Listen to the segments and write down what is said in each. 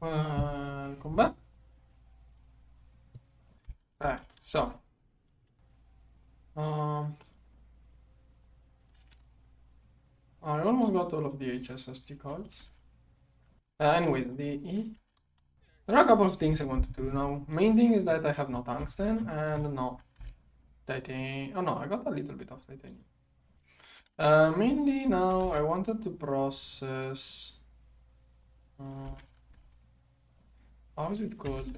Come back. Right, so um, I almost got all of the HSSG cards. Anyways, there are a couple of things I want to do now. Main thing is that I have no tungsten and no titanium. Oh no, I got a little bit of titanium. Mainly now I wanted to process. How is it called?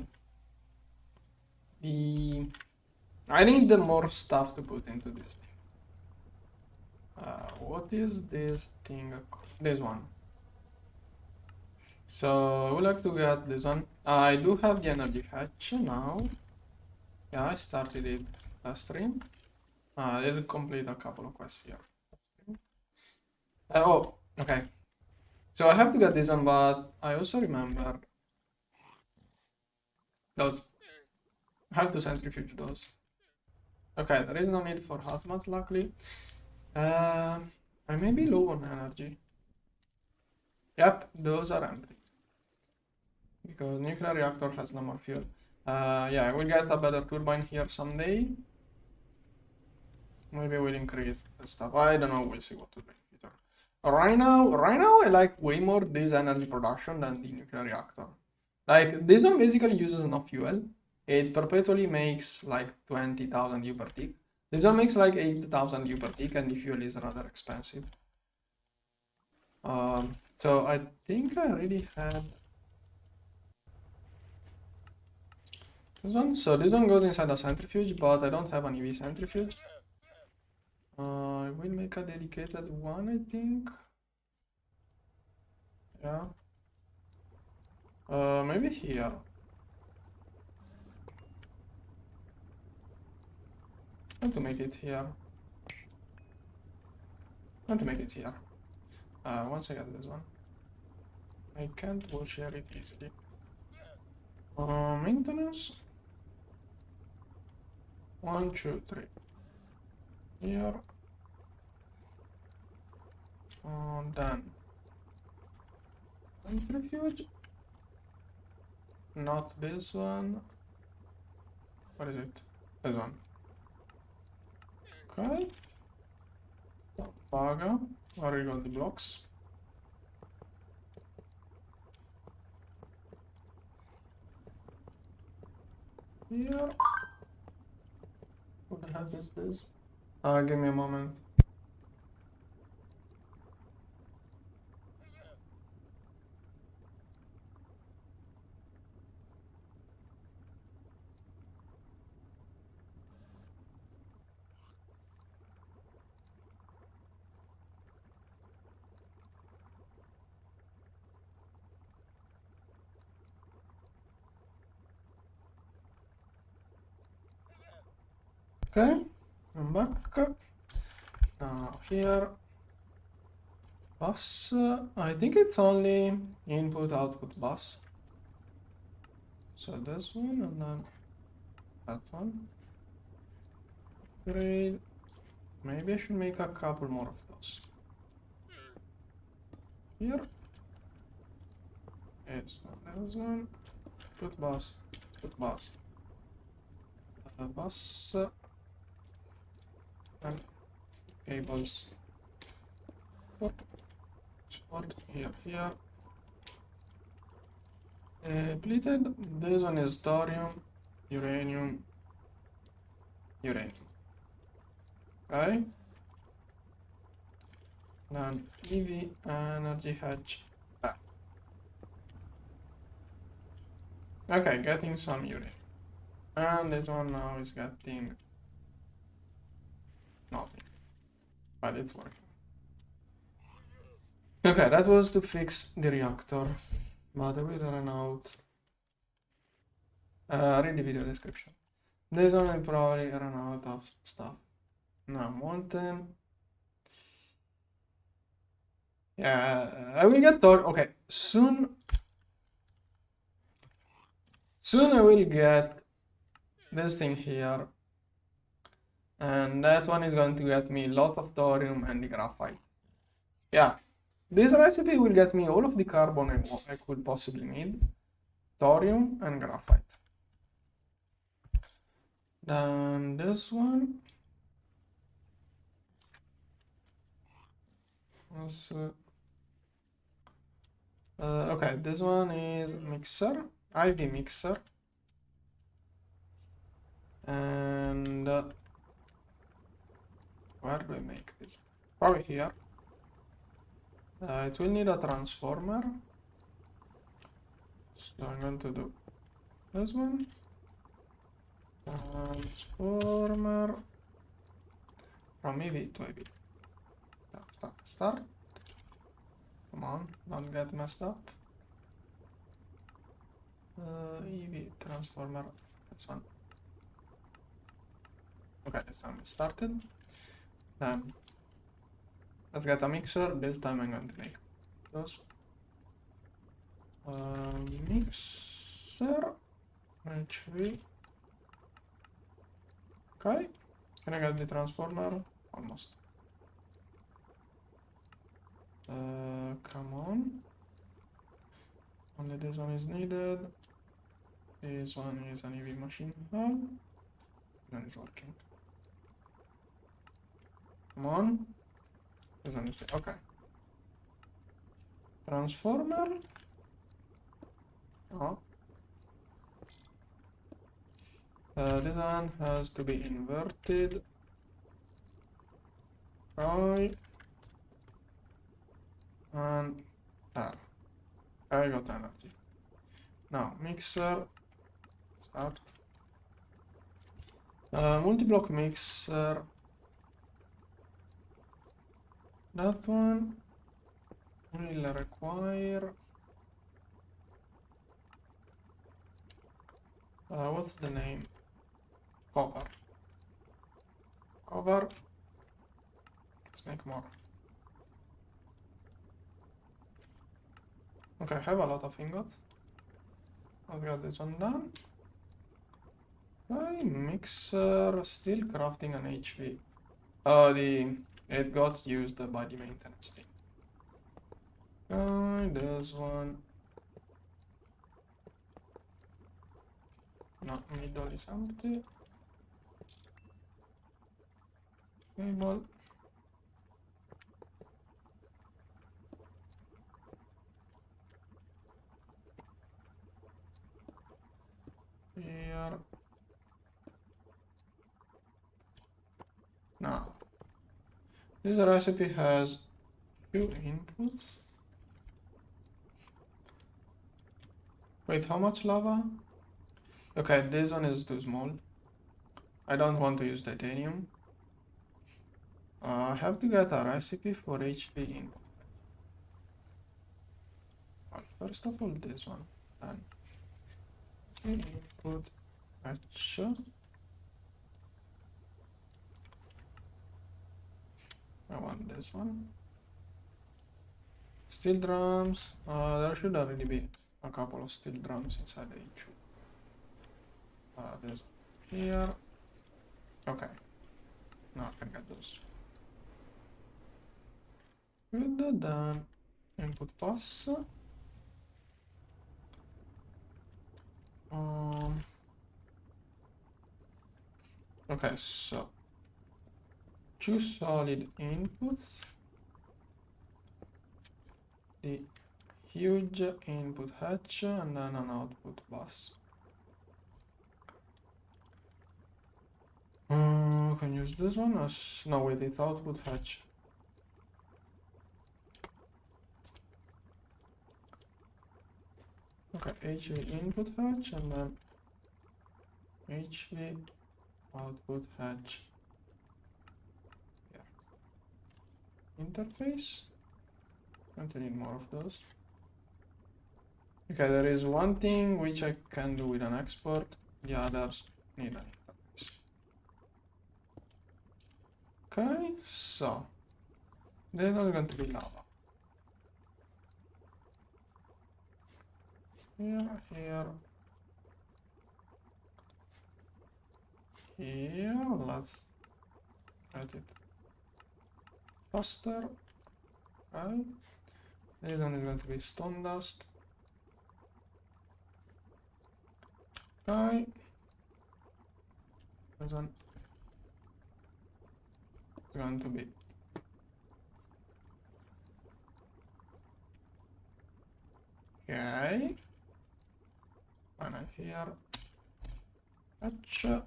I need the more stuff to put into this thing. What is this thing? This one. So I would like to get this one. I do have the energy hatch now. Yeah, I started it last stream. I did complete a couple of quests here. Oh, okay. So I have to get this one, but I also remember those. I have to centrifuge those. Okay, there is no need for hazmat, luckily. I may be low on energy. Yep, those are empty. Because nuclear reactor has no more fuel. Yeah, we'll get a better turbine here someday. Maybe we'll increase the stuff. I don't know, we'll see what to do. Right now I like way more this energy production than the nuclear reactor. Like, this one basically uses enough fuel. It perpetually makes like 20,000 U per tick. This one makes like 8,000 U per tick, and the fuel is rather expensive. So I think I already had this one. So this one goes inside a centrifuge, but I don't have an EV centrifuge. I will make a dedicated one, I think. Yeah. Maybe here. I want to make it here. I want to make it here. Once I get this one. I can't wall share it easily. Maintenance. 1, 2, 3. Here. Done. Centrifuge. Not this one. What is it? This one. Okay. Paga. Where you got the blocks? Here. What the heck is this? Give me a moment. Okay, I'm back. Now here, bus. I think it's only input output bus. So this one and then that one. Great. Maybe I should make a couple more of those. Here. It's this one. Put bus. Put bus. Bus. And cables. Spot here. Depleted. This one is thorium, uranium. Okay. Then EV energy hatch. Okay, getting some uranium. And this one now is getting nothing. But it's working. Okay, that was to fix the reactor. But I will run out. Read the video description. This one will probably run out of stuff. Now, mountain. Yeah, I will get thought. Okay, soon I will get this thing here, and that one is going to get me lots of thorium and the graphite. Yeah, this recipe will get me all of the carbon I could possibly need. thorium and graphite. Then this one was okay. This one is mixer, IV mixer, and where do we make this? Probably here. It will need a transformer, so I'm going to do this one. Transformer from EV to EV. Start. Come on, don't get messed up. EV transformer, this one. Okay, this time it started. Then let's get a mixer. This time I'm going to make those. Mixer HV. Okay, can I get the transformer? Almost. Come on. Only this one is needed. This one is an EV machine hull. Then it's working. Come on. This one is okay. Transformer. Oh. This one has to be inverted. Right. And there. I got energy. Now, mixer. Start. Multi-block mixer. That one will require. What's the name? Copper. Copper. Let's make more. Okay, I have a lot of ingots. I'll get this one done. Okay, mixer, still crafting an HV. It got used by the maintenance team. This one. No, middle is empty. Cable. Here. Now, this recipe has few inputs. Wait, how much lava? Okay, this one is too small. I don't want to use titanium. I have to get a recipe for HV input. Well, first of all, this one. Then input hatch. I want this one. Steel drums. There should already be a couple of steel drums inside the HV. This here. Okay. Now I can get those. Good. Then input pass. Okay, so two solid inputs. The huge input hatch and then an output bus. Can use this one as no wait, it's output hatch. Okay, HV input hatch and then HV output hatch. Yeah. Interface. Going to need more of those. Okay, there is one thing which I can do with an export. The others need an interface. Okay, so there's not going to be lava. Here. Let's write it faster. Okay. This one is going to be stone dust. Okay. This one is going to be okay. And I here. Gotcha.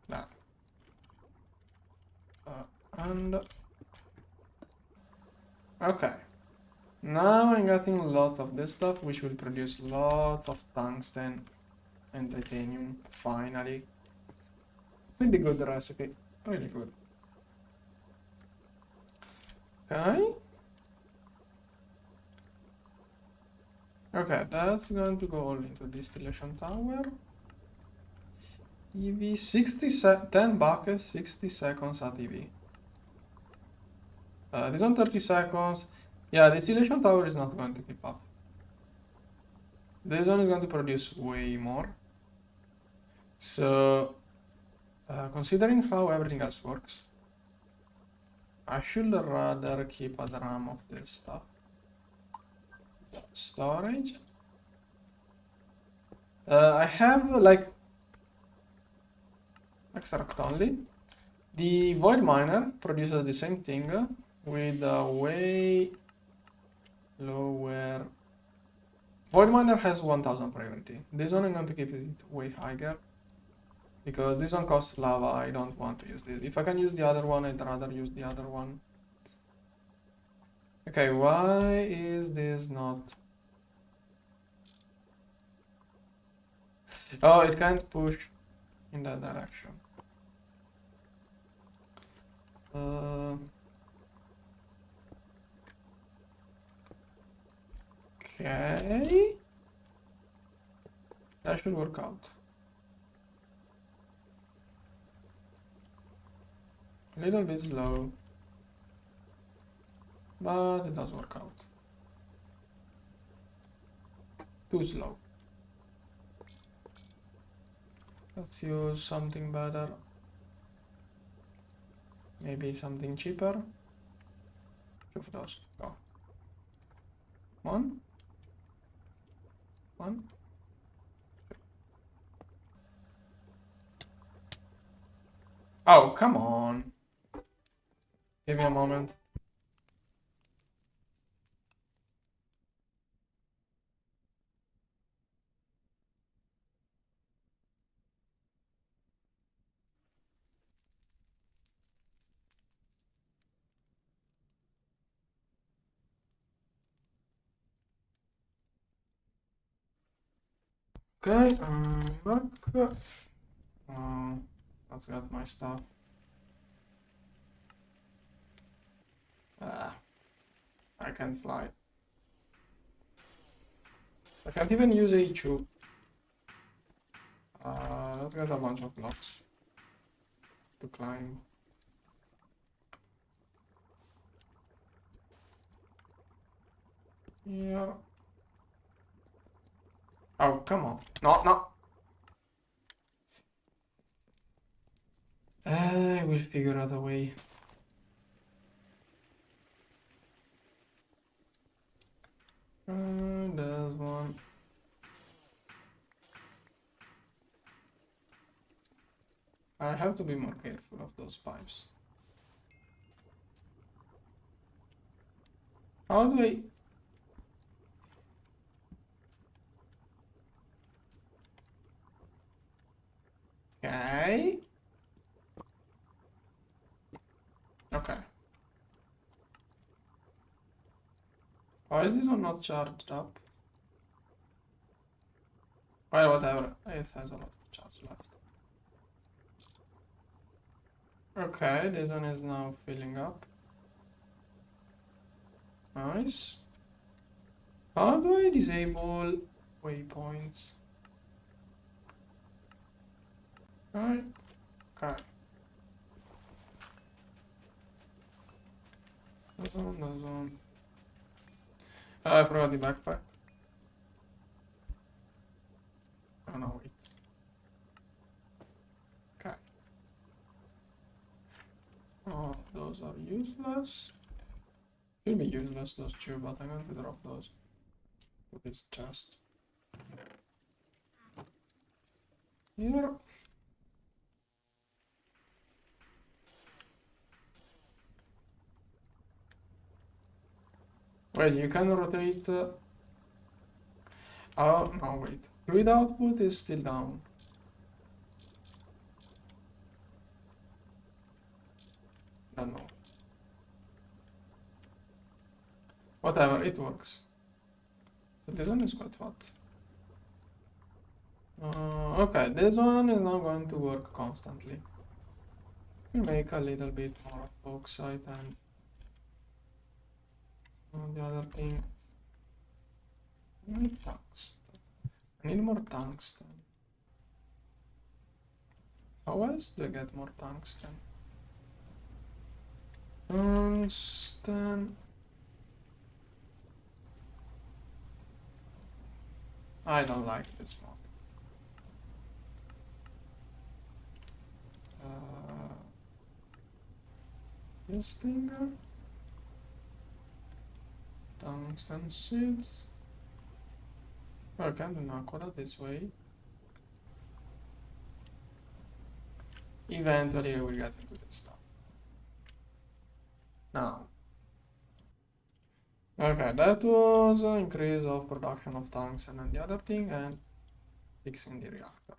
That. And okay. Now I'm getting lots of this stuff, which will produce lots of tungsten and titanium. Finally, really good recipe. Really good. Okay. Okay, that's going to go all into distillation tower. EV 10 buckets, 60 seconds at EV. This one 30 seconds. Yeah, the distillation tower is not going to keep up. This one is going to produce way more. So, considering how everything else works, I should rather keep a drum of this stuff. Storage. I have like extract only. The void miner produces the same thing with a way lower. Void miner has 1000 priority. This one I'm going to keep it way higher because this one costs lava. I don't want to use this. If I can use the other one, I'd rather use the other one. Okay, why is this not? Oh, it can't push in that direction. Okay. That should work out. A little bit slow, but it does work out. Too slow. Let's use something better. Maybe something cheaper. Two of those. Go. One. One. Oh, come on. Give me a moment. Okay, back. Let's get my stuff. I can't fly. I can't even use A2. Let's get a bunch of blocks to climb. Yeah. Oh, come on. No, no. I will figure out a way. There's one. I have to be more careful of those pipes. How do I... Okay. Okay. Why is this one not charged up? Well, whatever. It has a lot of charge left. Okay, this one is now filling up. Nice. How do I disable waypoints? Alright. Okay. Those on. I forgot the backpack. Oh no, wait. Okay. Oh, those are useless. Should be useless, those two, but I'm going to drop those. Put this chest. Here. Wait, you can rotate. Oh, no, wait. Fluid output is still down. Don't know. Whatever, it works. But this one is quite fat. Okay, this one is now going to work constantly. We'll make a little bit more of bauxite and the other thing. I need tungsten. I need more tungsten. How else do I get more tungsten? Tungsten. I don't like this mod. This thing. Tungsten seeds. I can do Nakoda this way. Eventually I will get into this stuff. Now. Okay, that was an increase of production of tungsten and the other thing, and fixing the reactor.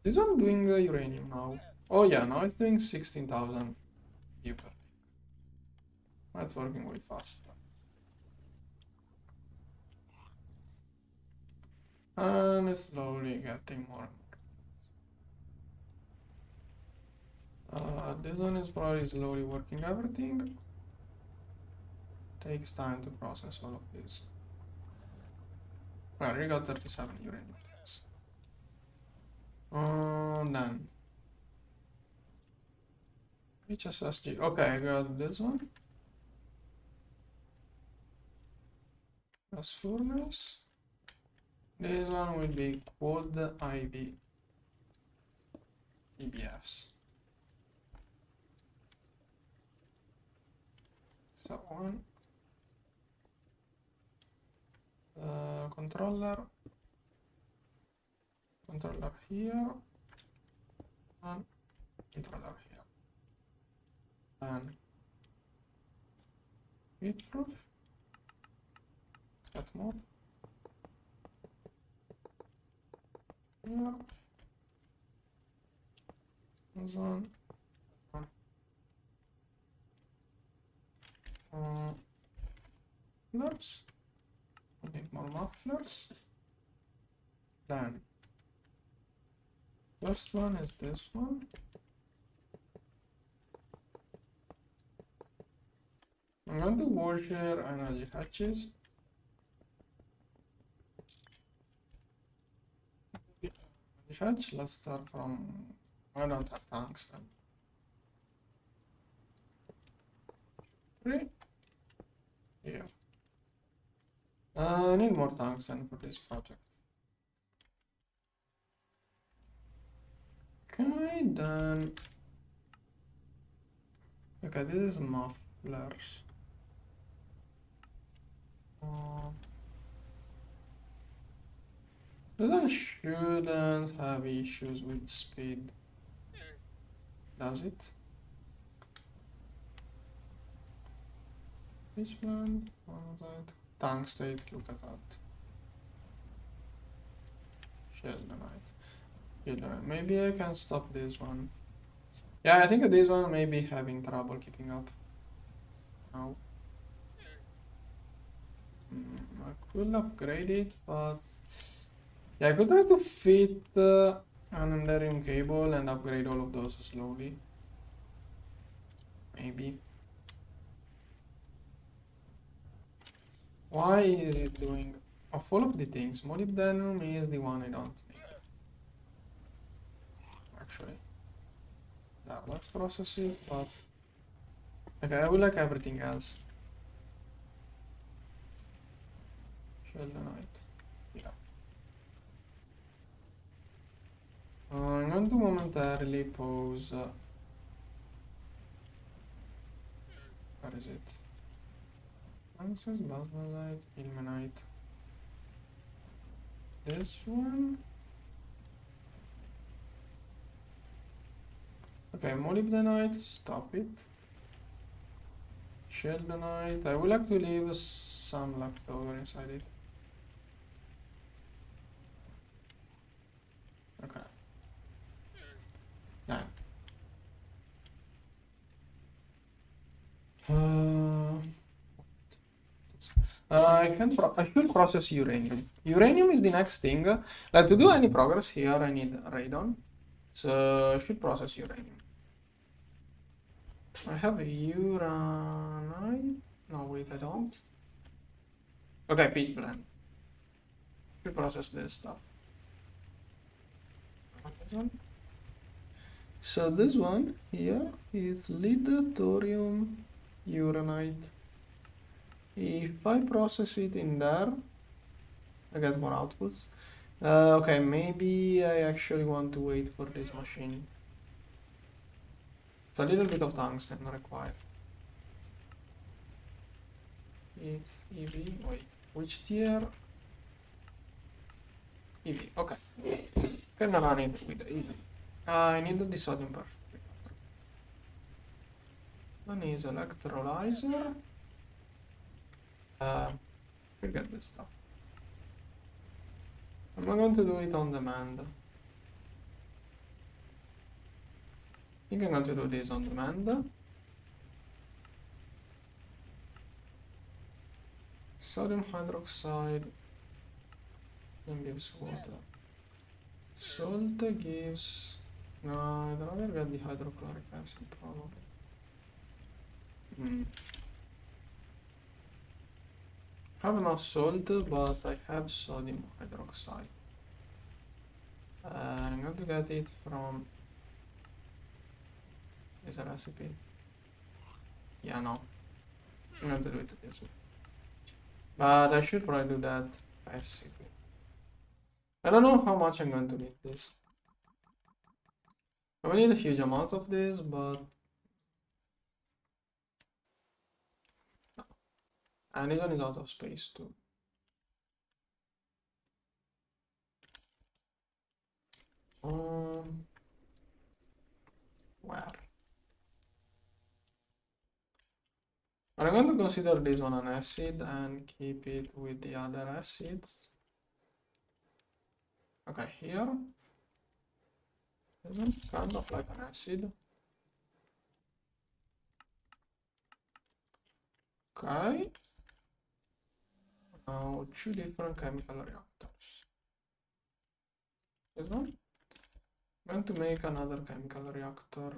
Is this one doing uranium now? Oh yeah, now it's doing 16,000 per tick. That's working way faster. And it's slowly getting more and more. This one is probably slowly working everything. Takes time to process all of this. Well, we got 37 uranium tanks. Then HSSG. Okay, I got this one. Gas furnace. This one will be quad IV EBFs. So one controller here and controller here, and heat proof. Set mode here. This one. Mufflers. I need more mufflers. Then first one is this one. I'm going to washer energy hatches. Hatch. Let's start from. I don't have tungsten. 3 here. I need more tungsten for this project. Okay, then. Okay, this is mufflers. This one shouldn't have issues with speed, does it? This one, tungstate, look at that. Sheldonite. Maybe I can stop this one. Yeah, I think this one may be having trouble keeping up. Now. I could upgrade it, but yeah, I could try to fit an Enderium cable and upgrade all of those slowly. Maybe. Why is it doing of all of the things? Molybdenum is the one I don't need. Actually. Yeah, let's process it, but okay, I will like everything else. Sheldonite. Yeah. I'm going to momentarily pause. Where is it? Tungsten, basmalite, ilmenite. This one. Okay, molybdenite, stop it. Sheldonite. I would like to leave some leftover inside it. Okay. Nine. I should process uranium. Uranium is the next thing. Like to do any progress here, I need radon. So I should process uranium. I have uranite. No, wait, I don't. Okay, pitch blend. Should process this stuff. This one. So this one here is lead, thorium, uranite. If I process it in there, I get more outputs. Okay, maybe I actually want to wait for this machine. It's a little bit of tungsten required. It's EV. Wait, which tier? EV. Okay. Can run it with EV. I need the sodium perfect. One is electrolyzer. Forget this stuff. I'm going to do it on demand. I think I'm going to do this on demand. Sodium hydroxide and gives water. Salt gives... No, I'd rather get the hydrochloric acid probably. I have enough salt, but I have sodium hydroxide. I'm going to get it from... Is a recipe? Yeah, no. I'm going to do it this way. But I should probably do that recipe. I don't know how much I'm going to need this. I will need a huge amounts of this, but... And this one is out of space too. Where? I'm going to consider this one an acid and keep it with the other acids. Okay, here. This one kind of like an acid. Okay. Now 2 different chemical reactors. This one. I'm going to make another chemical reactor.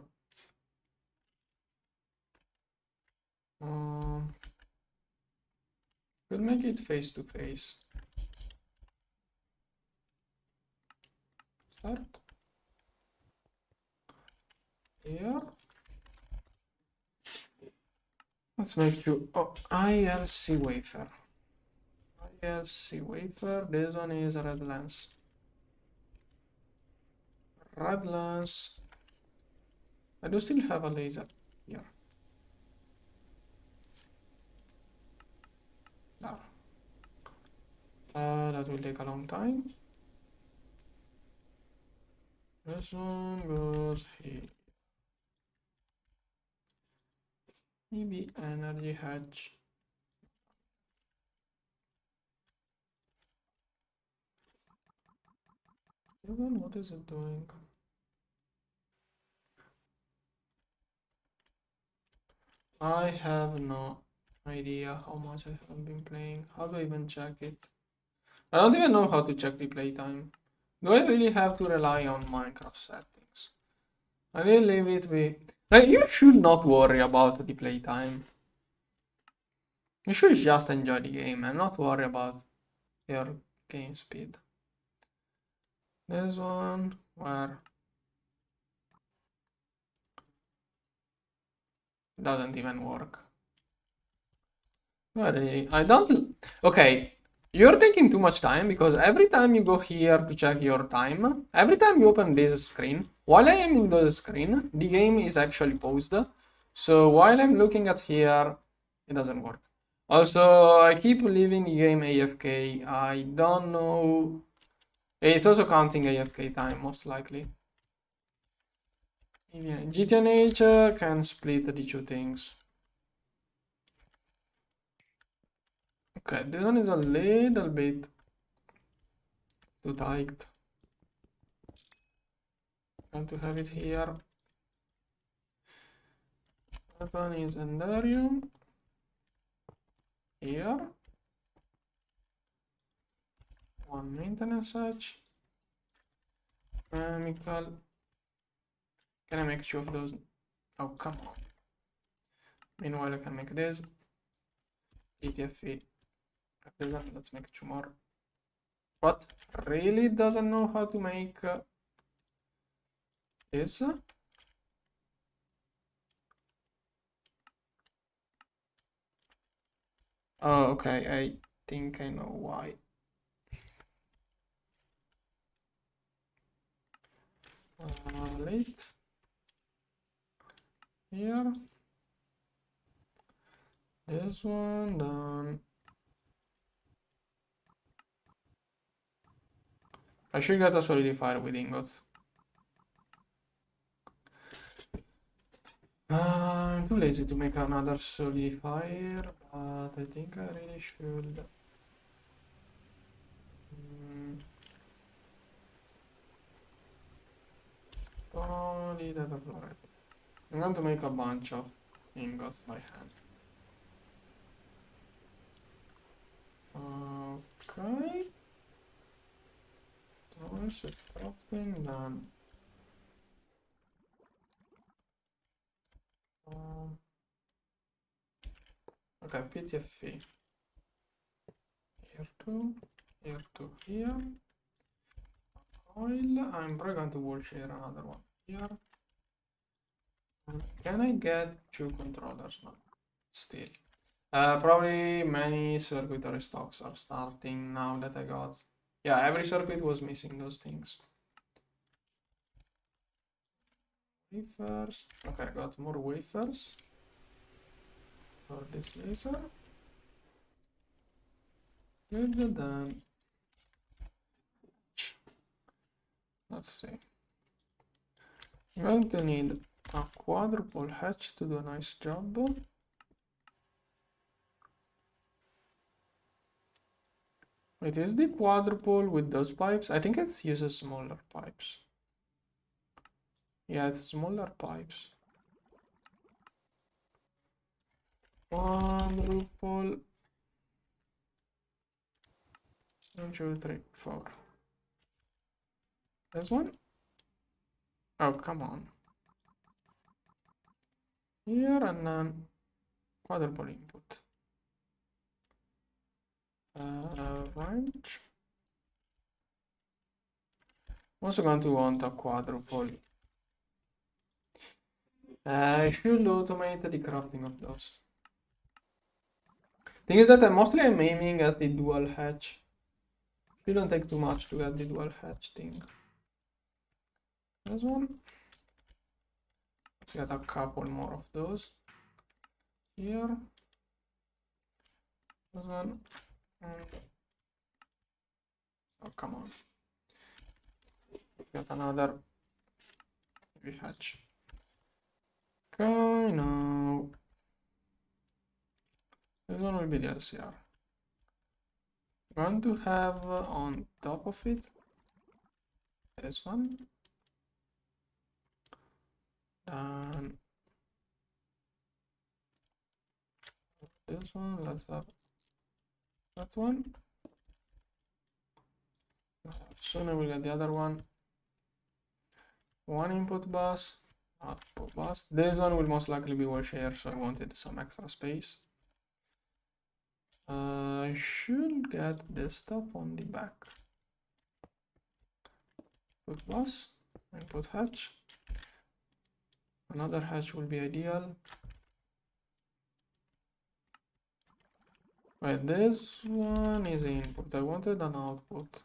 We'll make it face to face. Start. Here. Let's make you ILC wafer. ILC wafer. This one is a red lens. Red lens. I do still have a laser here. There. That will take a long time. This one goes here. EV energy hatch. Even what is it doing? I have no idea how much I have been playing. How do I even check it? I don't even know how to check the playtime. Do I really have to rely on Minecraft settings? I will leave it with... Like, you should not worry about the playtime. You should just enjoy the game and not worry about your game speed. This one, where? Doesn't even work. Not really. I don't... Okay, you're taking too much time because every time you go here to check your time, every time you open this screen, while I am in the screen, the game is actually paused. So while I'm looking at here, it doesn't work. Also, I keep leaving the game AFK. I don't know It's also counting AFK time, most likely. Yeah, GTNH can split the two things. Okay, this one is a little bit too tight. Want to have it here. That one is Endarium. Here. One maintenance hatch. Chemical. Can I make two of those? Oh, come on. Meanwhile, I can make this. ETFE. Let's make two more. What? Really doesn't know how to make this? Oh, okay. I think I know why. Late. Here. This one done. I should get a solidifier with ingots. I'm too lazy to make another solidifier, but I think I really should. Solid fluoride. I'm going to make a bunch of ingots by hand. Okay. Once it's crafting, done. Okay, PTFE. Here to here. Coil. I'm probably going to wall share another one here. Can I get two controllers now? Still. Probably many circuitry stocks are starting now that I got. Yeah, every circuit was missing those things. Wafers. Okay, I got more wafers for this laser. Good, then. Let's see. I'm going to need a quadruple hatch to do a nice job. It is the quadruple with those pipes. I think it uses smaller pipes. Yeah, it's smaller pipes. Quadruple. 1, 2, 3, 4. This one? Oh, come on. Here and then quadruple input. Wrench. Also going to want a quadruple. I should automate the crafting of those. Thing is that I'm aiming at the dual hatch. Shouldn't take too much to get the dual hatch thing. This one. Let's get a couple more of those. Here. This one. And oh, come on. Get another hatch. Okay, now this one will be the LCR. Going to have on top of it this one. Then this one. Let's have that one. Soon I will get the other one. One input bus, output bus. This one will most likely be wall share, so I wanted some extra space. I should get this stuff on the back. Input bus, input hatch. Another hatch will be ideal. Wait, this one is the input. I wanted an output.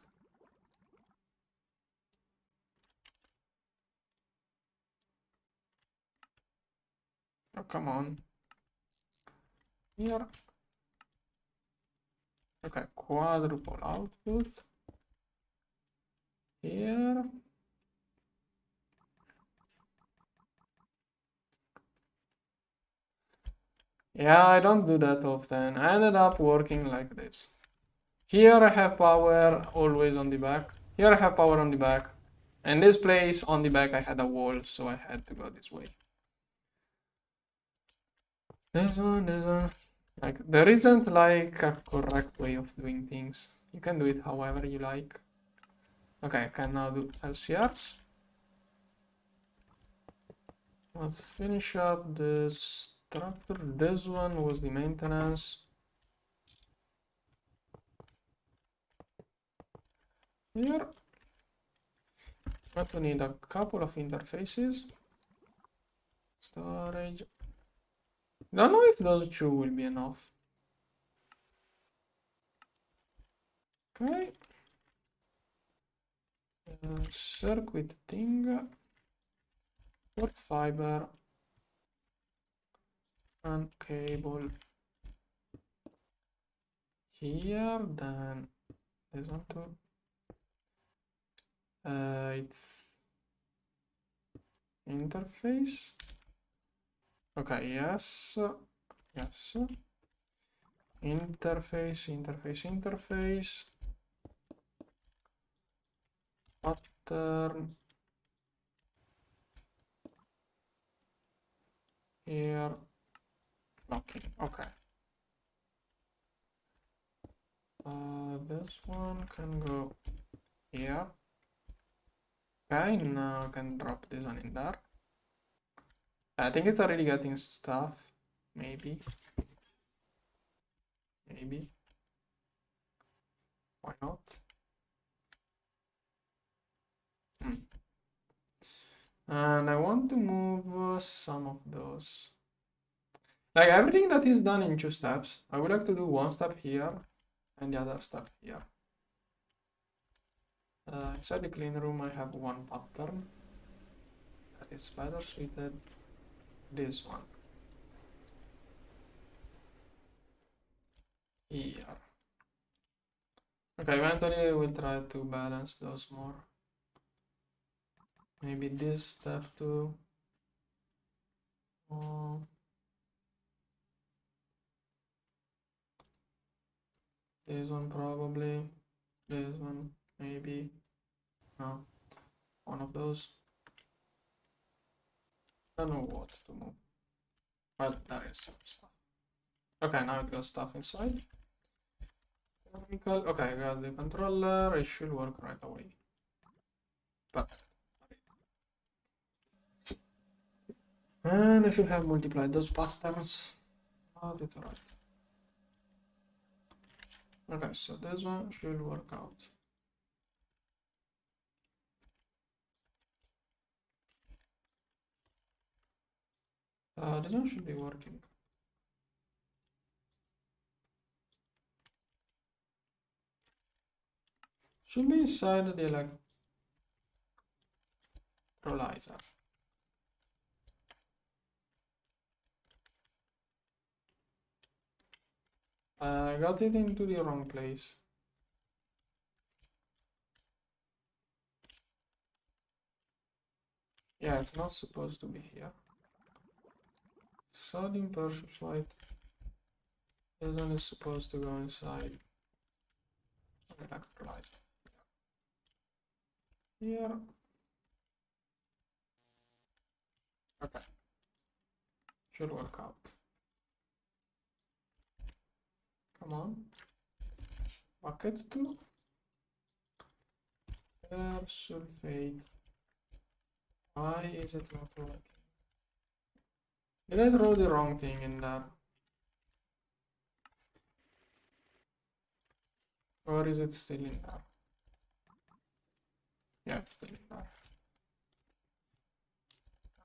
Oh, come on. Here. Okay, quadruple output. here. Yeah, I don't do that often. I ended up working like this. Here I have power always on the back. Here I have power on the back. And this place on the back I had a wall, so I had to go this way. This one. Like, there isn't like a correct way of doing things. You can do it however you like. Okay, I can now do LCRs. Let's finish up this structure. This one was the maintenance. Here, going to need a couple of interfaces. Storage. Don't know if those two will be enough. Okay. Circuit thing. Quartz fiber. And cable. Here, then this one too. It's interface. Okay, yes. Yes. Interface. Pattern. Here. Okay, okay. This one can go here. Okay, now I can drop this one in there. I think it's already getting stuff. Maybe. Why not? And I want to move some of those. Like everything that is done in 2 steps, I would like to do 1 step here and the other step here. Inside the clean room, I have 1 pattern that is better suited. This one here. Okay, eventually I will try to balance those more. Maybe this step too. This one probably. This one maybe. No, one of those. I don't know what to move. Well, there is some stuff. Okay, now it got stuff inside. Chemical. Okay, I got the controller. It should work right away. Perfect. And I should have multiplied those patterns. Oh, that's alright. Okay, so this one should work out. This one should be working. Should be inside the electrolyzer. I got it into the wrong place. Yeah, it's not supposed to be here. Sodium persulfate. This one is supposed to go inside an electrolyzer. Here. Okay. Should work out. Come on. Bucket 2. Persulfate. Why is it not working? Did I throw the wrong thing in there? Or is it still in there? Yeah, it's still in there.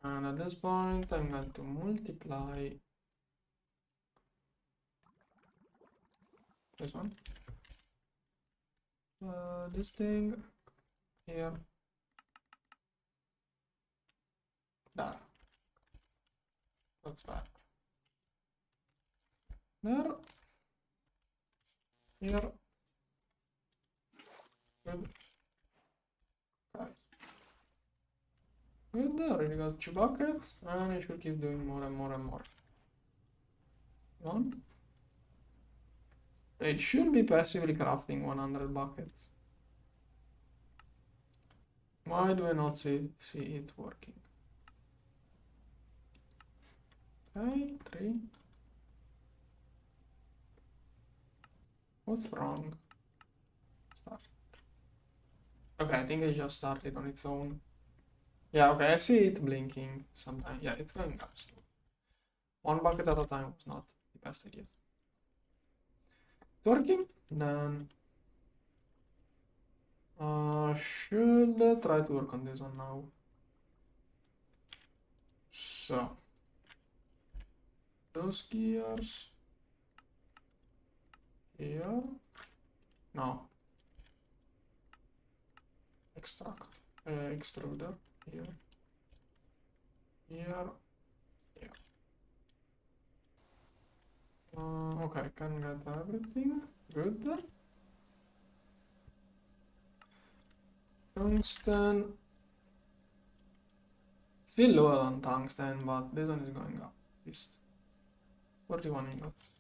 And at this point, I'm going to multiply this one. This thing here. There. That's bad. There. Here. Good. Good there, you got 2 buckets, and you should keep doing more and more and more. One. It should be passively crafting 100 buckets. Why do I not see it working? Okay, 3. What's wrong? Start. Okay, I think it just started on its own. Yeah, okay, I see it blinking sometimes. Yeah, it's going up. So 1 bucket at a time was not the best idea. It's working. Then should try to work on this one now. So those gears here. No. Extruder here. Here. Here. Okay, I can get everything. Good. Tungsten. Still lower than tungsten, but this one is going up. At least 41 ingots.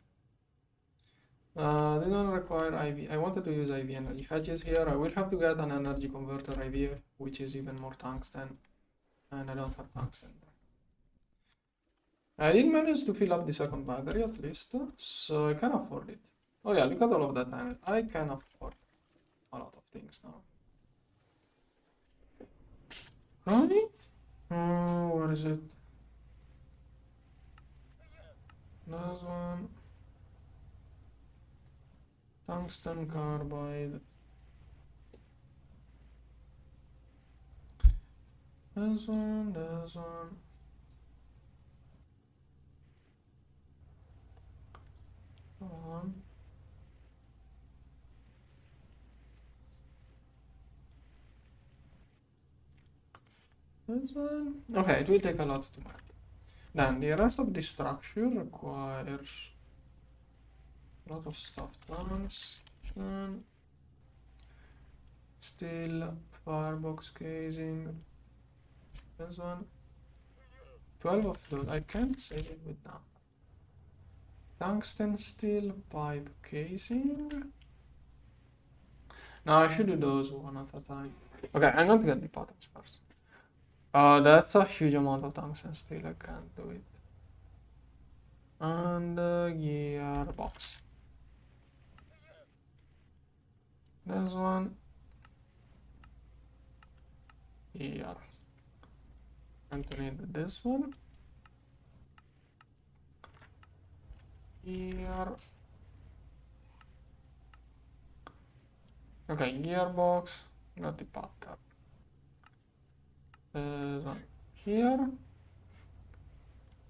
This one require IV. I wanted to use IV energy hedges here. I will have to get an energy converter IV, which is even more tungsten, and I don't have tungsten. I did manage to fill up the second battery at least, so I can afford it. Oh yeah, look at all of that energy. I can afford a lot of things now. Right? Where is it? This one. Tungsten carbide. This one. This one. Come on. This one. Okay, it will take a lot to make. Then the rest of the structure requires a lot of stuff. Tungsten, steel, firebox casing. This one. 12 of those. I can't save it with that. Tungsten, steel, pipe casing. No, I should do those one at a time. Okay, I'm going to get the bottoms first. That's a huge amount of tungsten steel. I can't do it. And gearbox. This one. Here. I'm going to need this one. Here. Okay, gearbox. Got the pattern. This one here.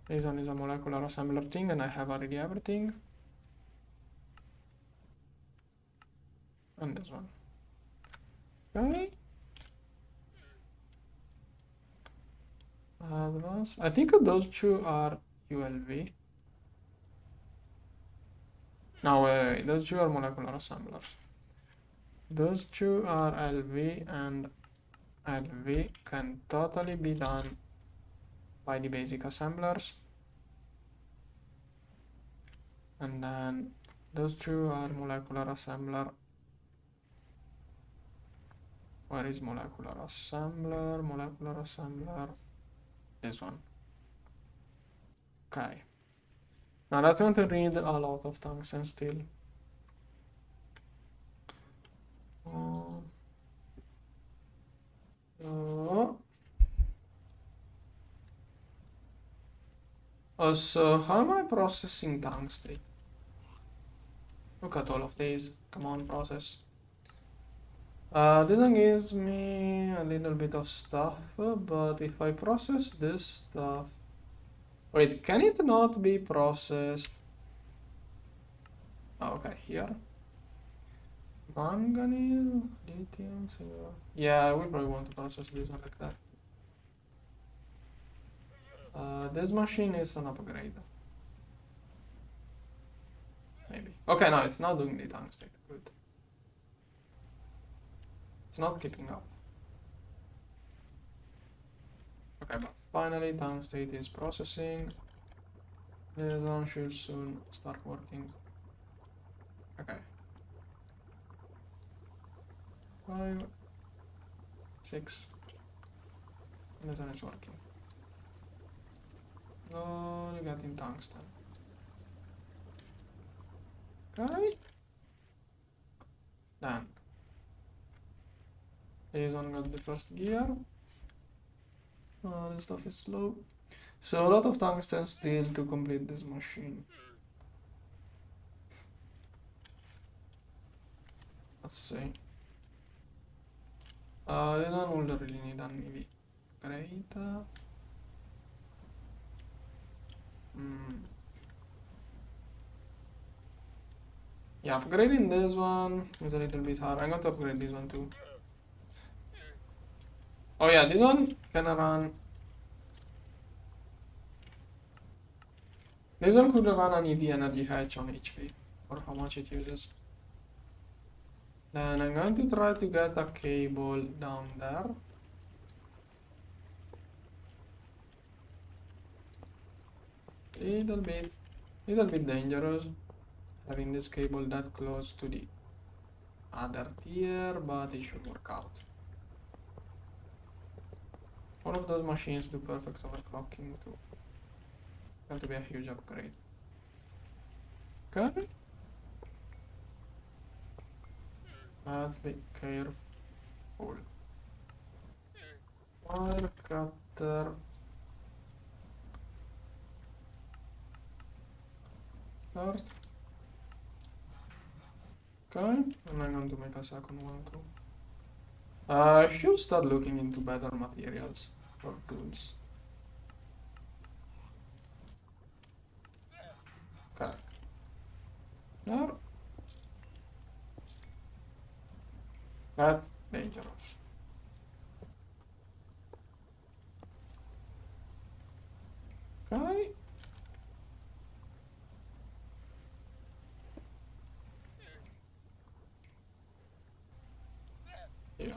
This one is a molecular assembler thing, and I have already everything. And this one. Okay. Advance. I think those two are ULV. No, wait, those two are molecular assemblers. Those two are LV, and LV can totally be done by the basic assemblers. And then those two are molecular assembler. Where is molecular assembler? Molecular assembler. This one. Okay. Now that's going to need a lot of tungsten steel. So how am I processing tungsten? Look at all of these. Come on, process. This one gives me a little bit of stuff, but if I process this stuff... Wait, can it not be processed? Oh, okay, here. Manganese, lithium, silver. Yeah, we probably want to process this one like that. This machine is an upgrade. Maybe. Okay, no, it's not doing the tungsten. Good. It's not keeping up. Okay, but finally tungstate is processing. This one should soon start working. Okay. 5, 6. And this one is working. Slowly getting tungsten. Okay. Done. This one got the first gear. This stuff is slow. So a lot of tungsten still to complete this machine. Let's see. This one will really need an EV. Great. Yeah, upgrading this one is a little bit hard. I'm going to upgrade this one too. Oh yeah, this one can run. This one could run an EV energy hatch on HP for how much it uses. Then I'm going to try to get a cable down there. Little bit dangerous having this cable that close to the other tier, but it should work out. All of those machines do perfect overclocking too. Going to be a huge upgrade. Okay. Let's be careful. Wire cutter. Start. Okay, and I'm going to make a second one too. I should start looking into better materials for tools. Okay. There. That's dangerous. Okay. Yeah.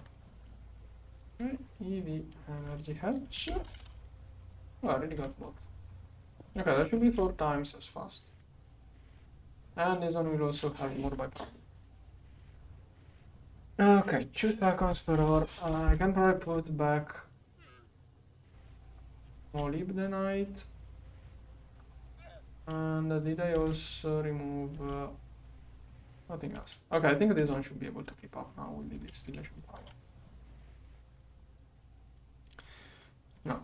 Okay. EV energy hatch. Oh, I already got both. Okay, that should be 4 times as fast. And this one will also have more bypass. Okay, 2 seconds per hour. I can probably put back molybdenite. And did I also remove nothing else? Okay, I think this one should be able to keep up now with the distillation power. No.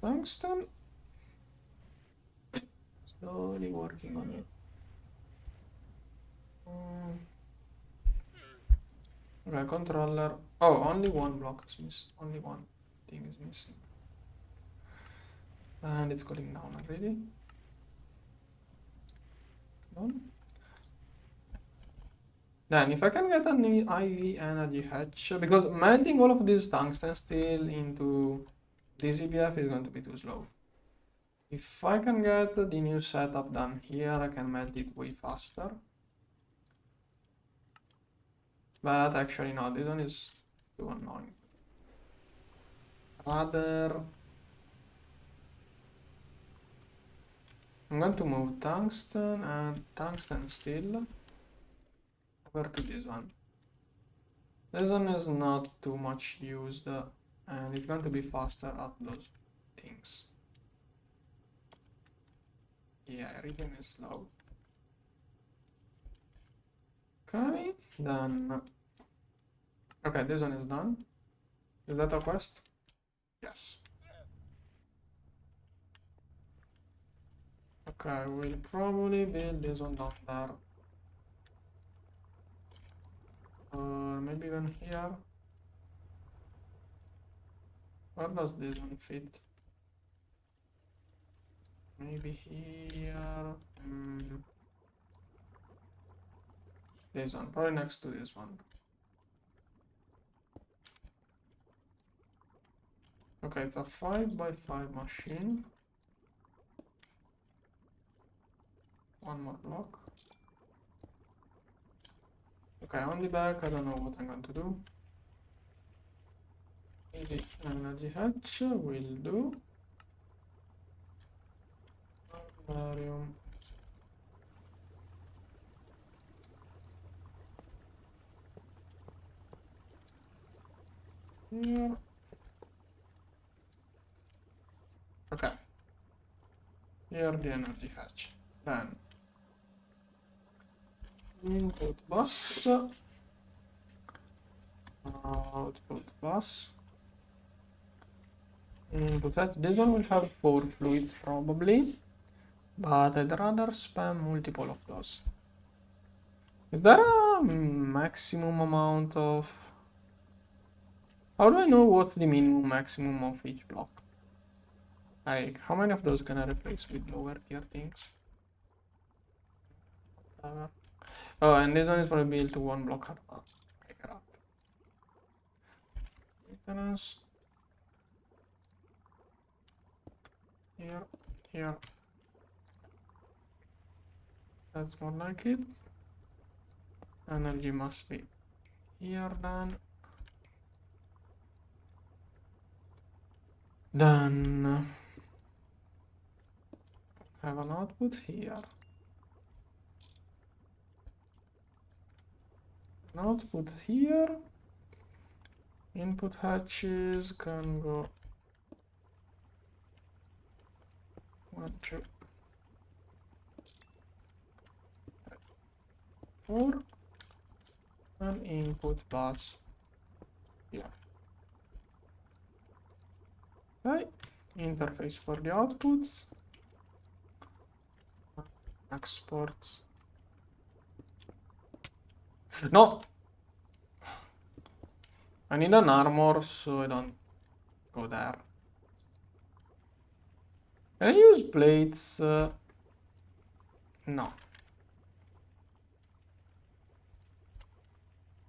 Tungsten. Slowly working on it. Okay, controller. Oh, only one block is missing. Only one thing is missing. And it's cooling down already. Done. Then if I can get an IV energy hatch, because melting all of this tungsten steel into this EBF is going to be too slow. If I can get the new setup done here, I can melt it way faster. But actually no, this one is too annoying. Rather, I'm going to move tungsten and tungsten steel over to this one. This one is not too much used and it's going to be faster at those things. Yeah, everything is slow. Okay, then. Okay, this one is done. Is that a quest? Yes. Okay, we'll probably build this one down there. Or maybe even here. Where does this one fit? Maybe here. This one, probably next to this one. Okay, it's a 5x5 machine. One more block. Okay, on the back, I don't know what I'm going to do. The energy hatch will do barium. Here. Okay. Here the energy hatch. Then input bus, output bus, input hatch. This one will have 4 fluids probably, but I'd rather spam multiple of those. Is there a maximum amount of... How do I know what's the minimum maximum of each block? Like, how many of those can I replace with lower tier things? Oh, and this one is probably built to 1 block. Pick it up. Maintenance. Here, here. That's more like it. Energy must be here then. Then have an output here. An output here. Input hatches can go 1, 2, 4. And input bus here. Okay. Interface for the outputs. Exports. No! I need an armor so I don't go there. Can I use plates? No.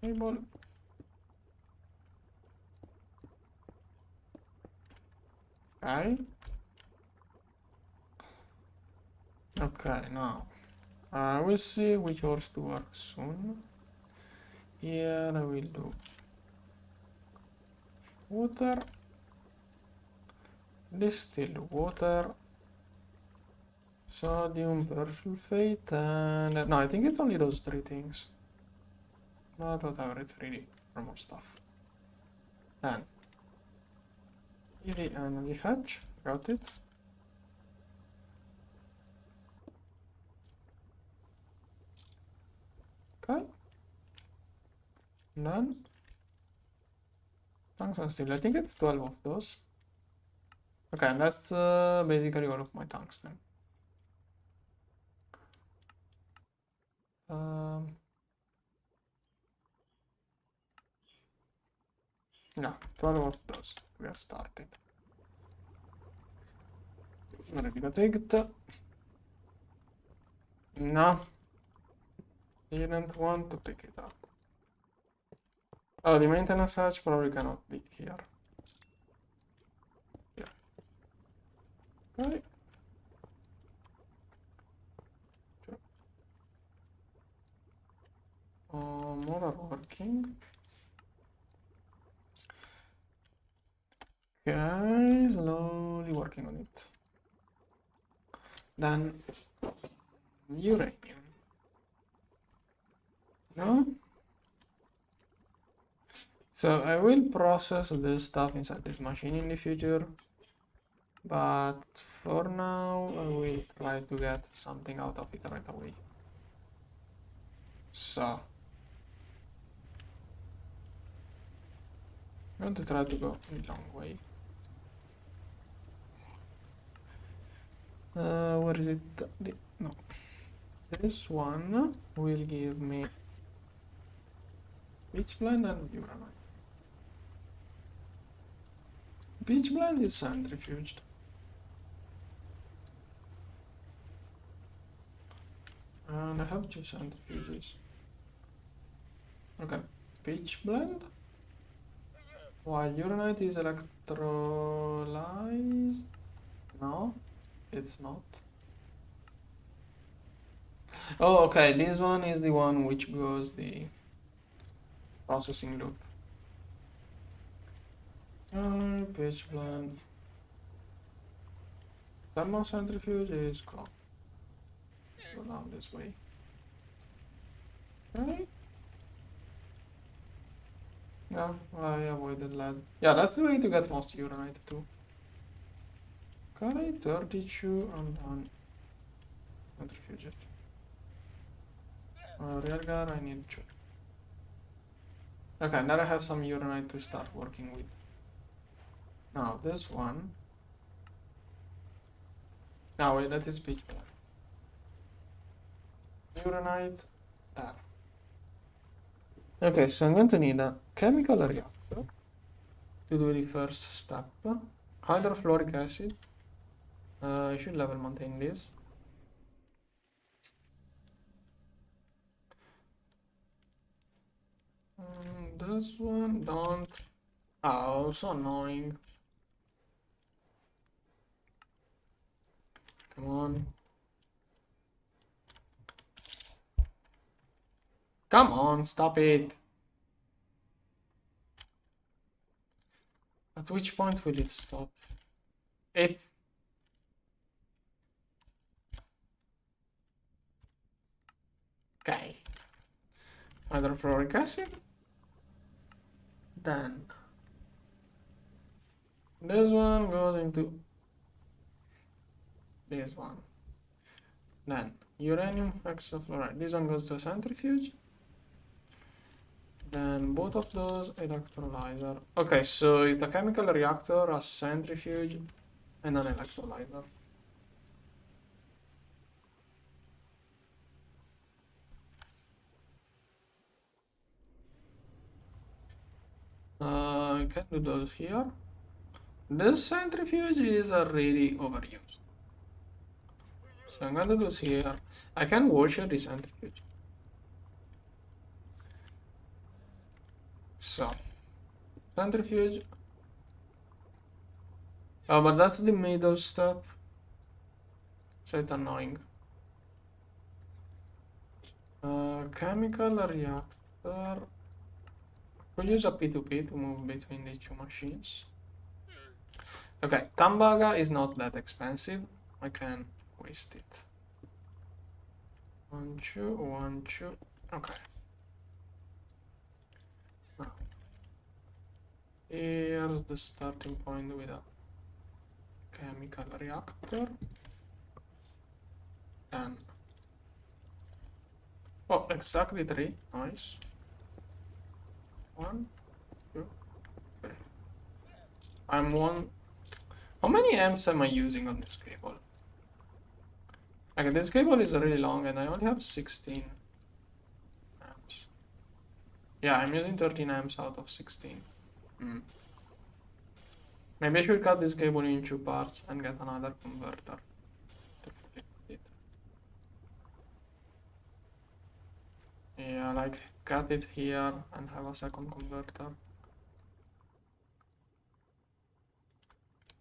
Table. Okay. Okay, now I will see which ores to work soon. Here I will do water, distilled water, sodium persulfate, and no, I think it's only those 3 things. But whatever, it's really for more stuff. And EV energy hatch, got it. Okay. Done. Tungsten steel. I think it's 12 of those. Okay, and that's basically all of my tungsten. Yeah, 12 of those. We are starting. Already got it. No. Didn't want to pick it up. Oh, the maintenance hatch probably cannot be here. Yeah. Okay. More are working. Okay, slowly working on it. Then uranium. No? So I will process this stuff inside this machine in the future, but for now I will try to get something out of it right away. So I'm going to try to go a long way. Where is it? No. This one will give me pitch blend and uranite. Pitch blend is centrifuged. And I have 2 centrifuges. Okay, pitch blend. While uranite is electrolyzed. No, it's not. Oh, okay, this one is the one which goes the processing loop. Pitch blend. Thermocentrifuge is clogged. Go down this way. Right? Yeah, I avoided lead. Yeah, that's the way to get most uranite too. Okay, 32 and done. Centrifuge it. Rearguard, I need 2. Okay, now I have some uranite to start working with. Now this one. Now wait, that is pitch black. Uranite there. Okay, so I'm going to need a chemical reactor to do the first step. Hydrofluoric acid. I should level maintain this. This one don't. Oh, so annoying. Come on. Come on, stop it. At which point will it stop? It. Okay. Hydrofluoric acid. Then this one goes into this one. Then uranium hexafluoride. This one goes to a centrifuge. Then both of those electrolyzer. Okay, so is the chemical reactor a centrifuge and an electrolyzer? I can do those here. This centrifuge is already overused. So I'm gonna do this here. I can washer the centrifuge. So, centrifuge. Oh, but that's the middle step. So it's annoying. Chemical reactor. We'll use a P2P to move between the two machines. Okay, Tambaga is not that expensive. I can waste it. 1, 2, 1, 2. Okay. Now, here's the starting point with a chemical reactor. And oh, exactly 3. Nice. 1, 2, 3. I'm one. How many amps am I using on this cable? Okay, this cable is really long and I only have 16 amps. Yeah, I'm using 13 amps out of 16. Maybe I should cut this cable in 2 parts and get another converter to fit it. Yeah, like cut it here and have a second converter.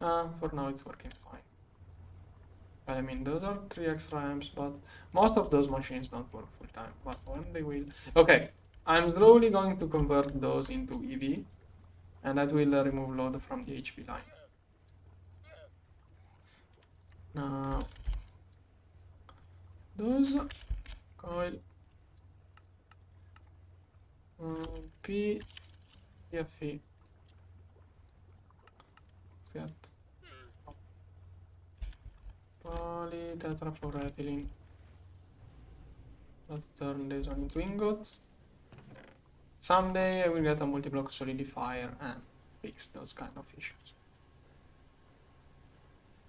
For now it's working fine. But I mean, those are 3 extra amps, but most of those machines don't work full time. But when they will... Okay, I'm slowly going to convert those into EV, and that will remove load from the HP line. Now, those coil PFE. Let's get polytetrafluoroethylene. Let's turn this one into ingots. Someday I will get a multi-block solidifier and fix those kind of issues.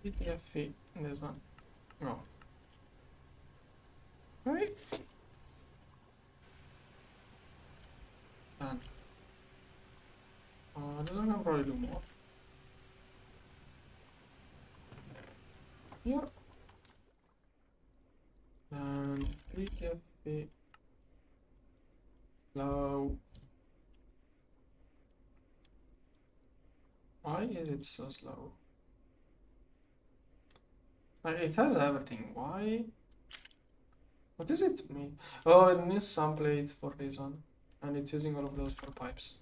PTFE, this one. Go. Alright. Done. This one can probably do more. Here. And PTFE. Low. Why is it so slow? It has everything. Why? What is it mean? Oh, it needs some plates for this one. And it's using all of those for pipes.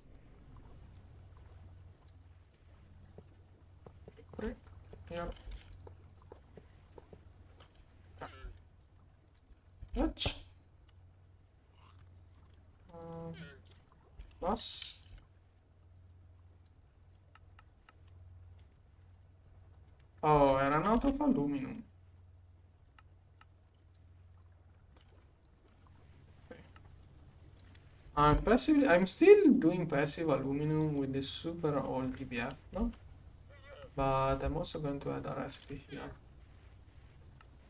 Here. Touch. Plus. Oh, I ran out of aluminum. I'm still doing passive aluminum with this super old EBF, no? But I'm also going to add a recipe here.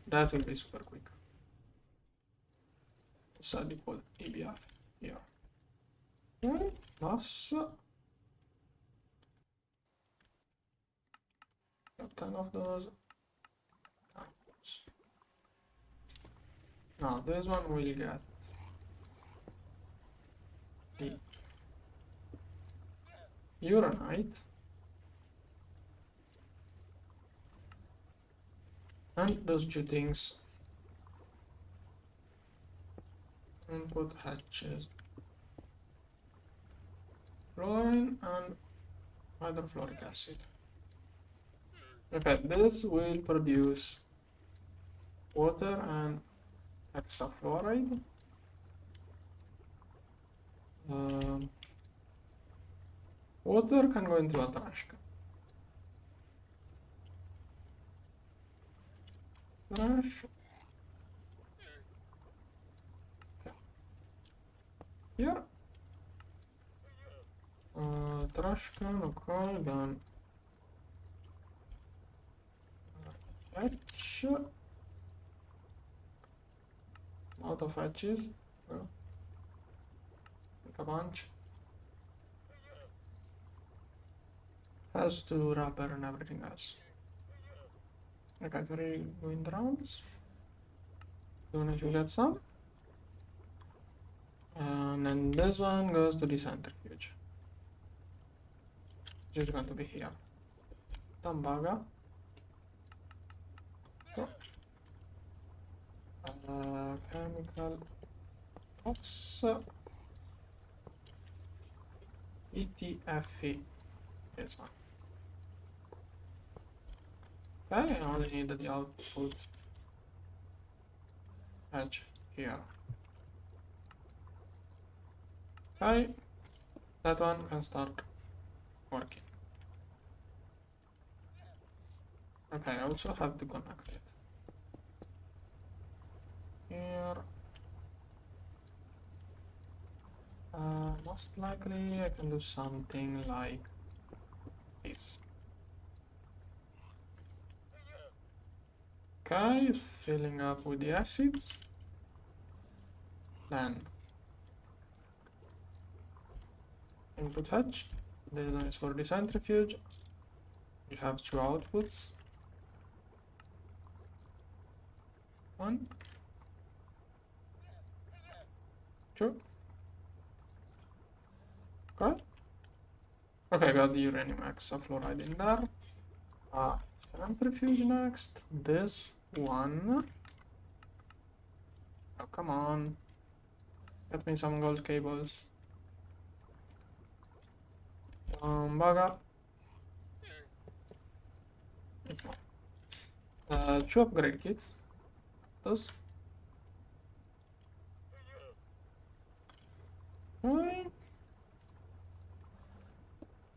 That will be super quick. So default EBF here. Okay, plus. Got 10 of those. Now this one will get the uranite. And those two things. Input hatches. Fluorine and hydrofluoric acid. Okay, this will produce water and hexafluoride. Water can go into a trash can. Trash. Okay. Here. Trash can, okay, then hatch. Out of hatches. Well, like a bunch. Has to do rubber and everything else. Okay, 3 wind rounds. Even if you get some. And then this one goes to the centrifuge. Which is going to be here. Tambaga. Chemical box. ETFE. This one. Okay, I only need the output edge here. Okay, that one can start working. Okay, I also have to connect it. Here. Most likely I can do something like this. Okay, it's filling up with the acids. Then input hatch. This one is for the centrifuge. We have 2 outputs. One. 2. Okay. Okay, got the uranium hexafluoride in there. Centrifuge next. This one. Oh, come on. Get me some gold cables. Bug up. It's more. 2 upgrade kits. Those. Fine.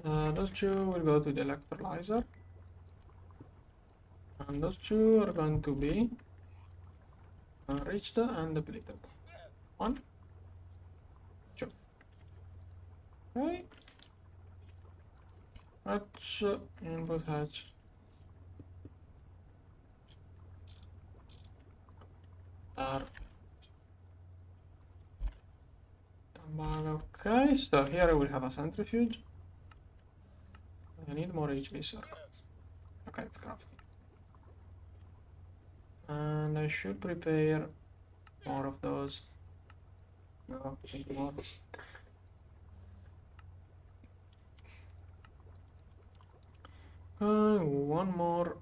Those 2 will go to the electrolyzer. And those 2 are going to be reached and depleted. 1, 2. Okay. Hatch, input hatch. There. Okay, so here I will have a centrifuge. I need more HV circuits. Okay, it's crafting. And I should prepare more of those. No, take more. Okay, one more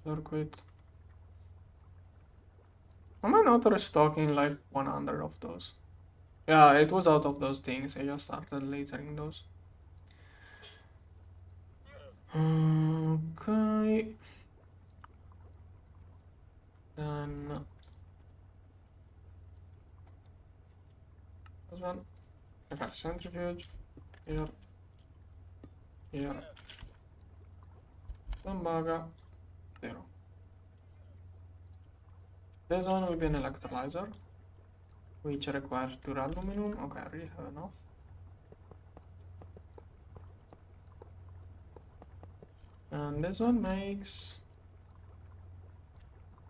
circuit. Am I not restocking like 100 of those? Yeah, it was out of those things. I just started lasering those. Okay. Then this one. Okay, centrifuge. Here. Here. Tembaga. 0. This one will be an electrolyzer, which requires 2 aluminum. Okay, I already have enough. And this one makes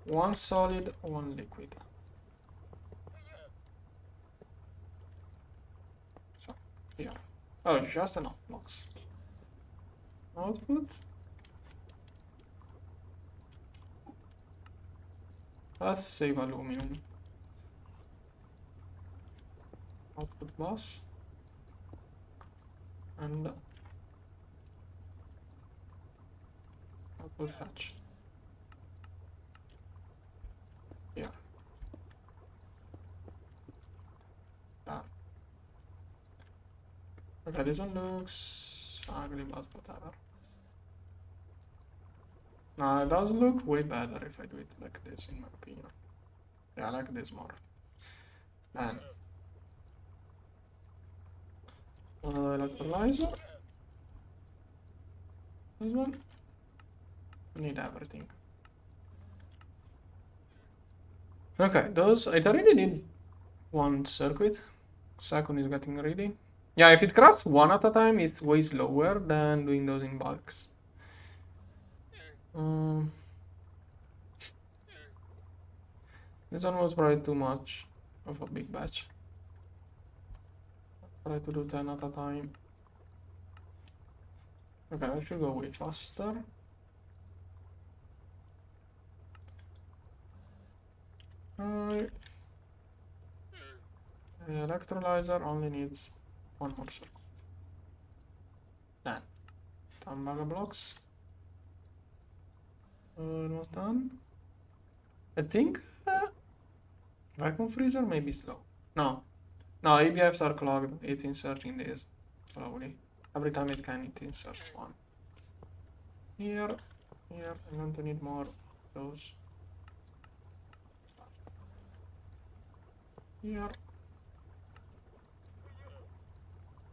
1 solid, 1 liquid. So, here. Oh, just enough blocks. Output. Let's save aluminum. Output bus. And output hatch. Here. Done. Okay, this one looks ugly, but whatever. Now it does look way better if I do it like this, in my opinion. Yeah, I like this more. And electrolyzer. This one. I need everything. Okay, those I already did 1 circuit. Second is getting ready. Yeah, if it crafts 1 at a time, it's way slower than doing those in bulks. This one was probably too much of a big batch. Try to do 10 at a time. Okay, I should go way faster. Right. The electrolyzer only needs 1 more circuit. Then 10 mega blocks. Almost done. I think vacuum freezer may be slow. No, EBFs are clogged. It's inserting this slowly. Every time it can, it inserts 1. Here, I'm going to need more of those. Here.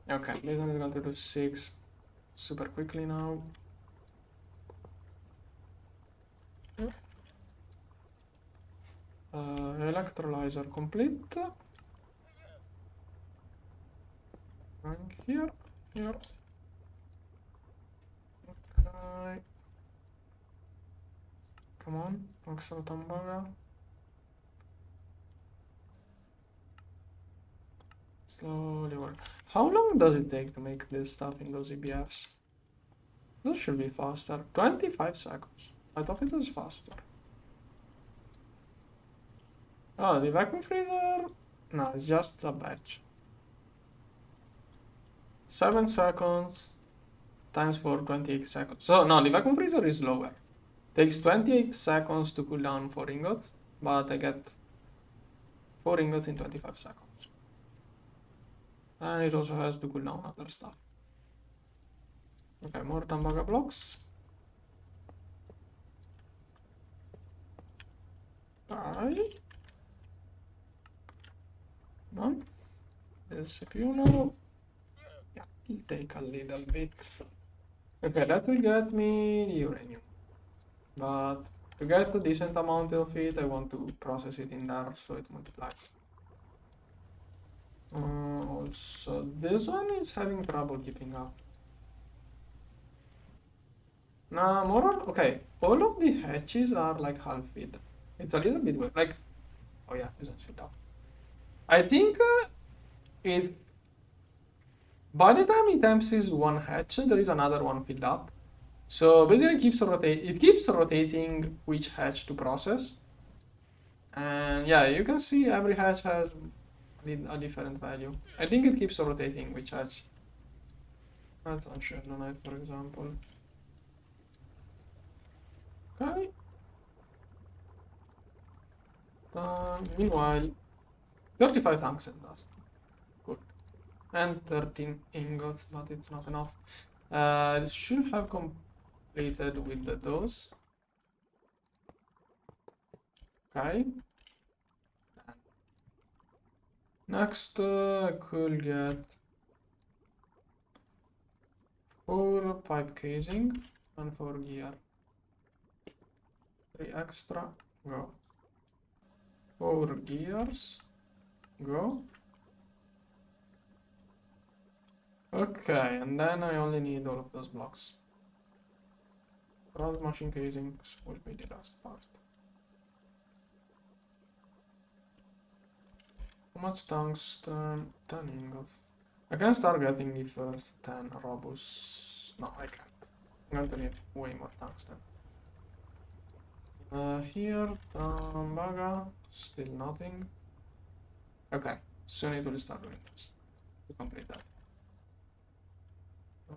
Okay, this one is going to do 6 super quickly now. Electrolyzer complete. And here. Okay. Come on, Oxal Tambaga. Slowly work. How long does it take to make this stuff in those EBFs? This should be faster. 25 seconds. I thought it was faster. Oh, the vacuum freezer? No, it's just a batch. 7 seconds times for 28 seconds. So, no, the vacuum freezer is slower. Takes 28 seconds to cool down 4 ingots, but I get 4 ingots in 25 seconds. And it also has to cool down other stuff. Okay, more Tambaga blocks. Right. Come on. The CPU now. Yeah, it'll take a little bit. Okay, that will get me the uranium. But to get a decent amount of it, I want to process it in there so it multiplies. Also, this one is having trouble keeping up. Nah, more on, okay, all of the hatches are like half filled. It's a little bit weird, like, oh yeah, this one's filled up. I think by the time it empties 1 hatch, there is another one filled up. So basically it keeps rotating which hatch to process. And yeah, you can see every hatch has a different value. I think it keeps rotating which hatch. That's unshadowed, for example. Okay. Meanwhile, 35 tanks and dust. Good. And 13 ingots, but it's not enough. This should have completed with the dose. Okay. Next, I could get 4 pipe casing and 4 gear. 3 extra, go. 4 gears, go. Okay, and then I only need all of those blocks. Cross machine casings will be the last part. How much tungsten? 10 ingots. I can start getting the first 10 robust. No, I can't. I'm going to need way more tungsten. Here, Tambaga, still nothing. Okay, soon it will start doing this to complete that.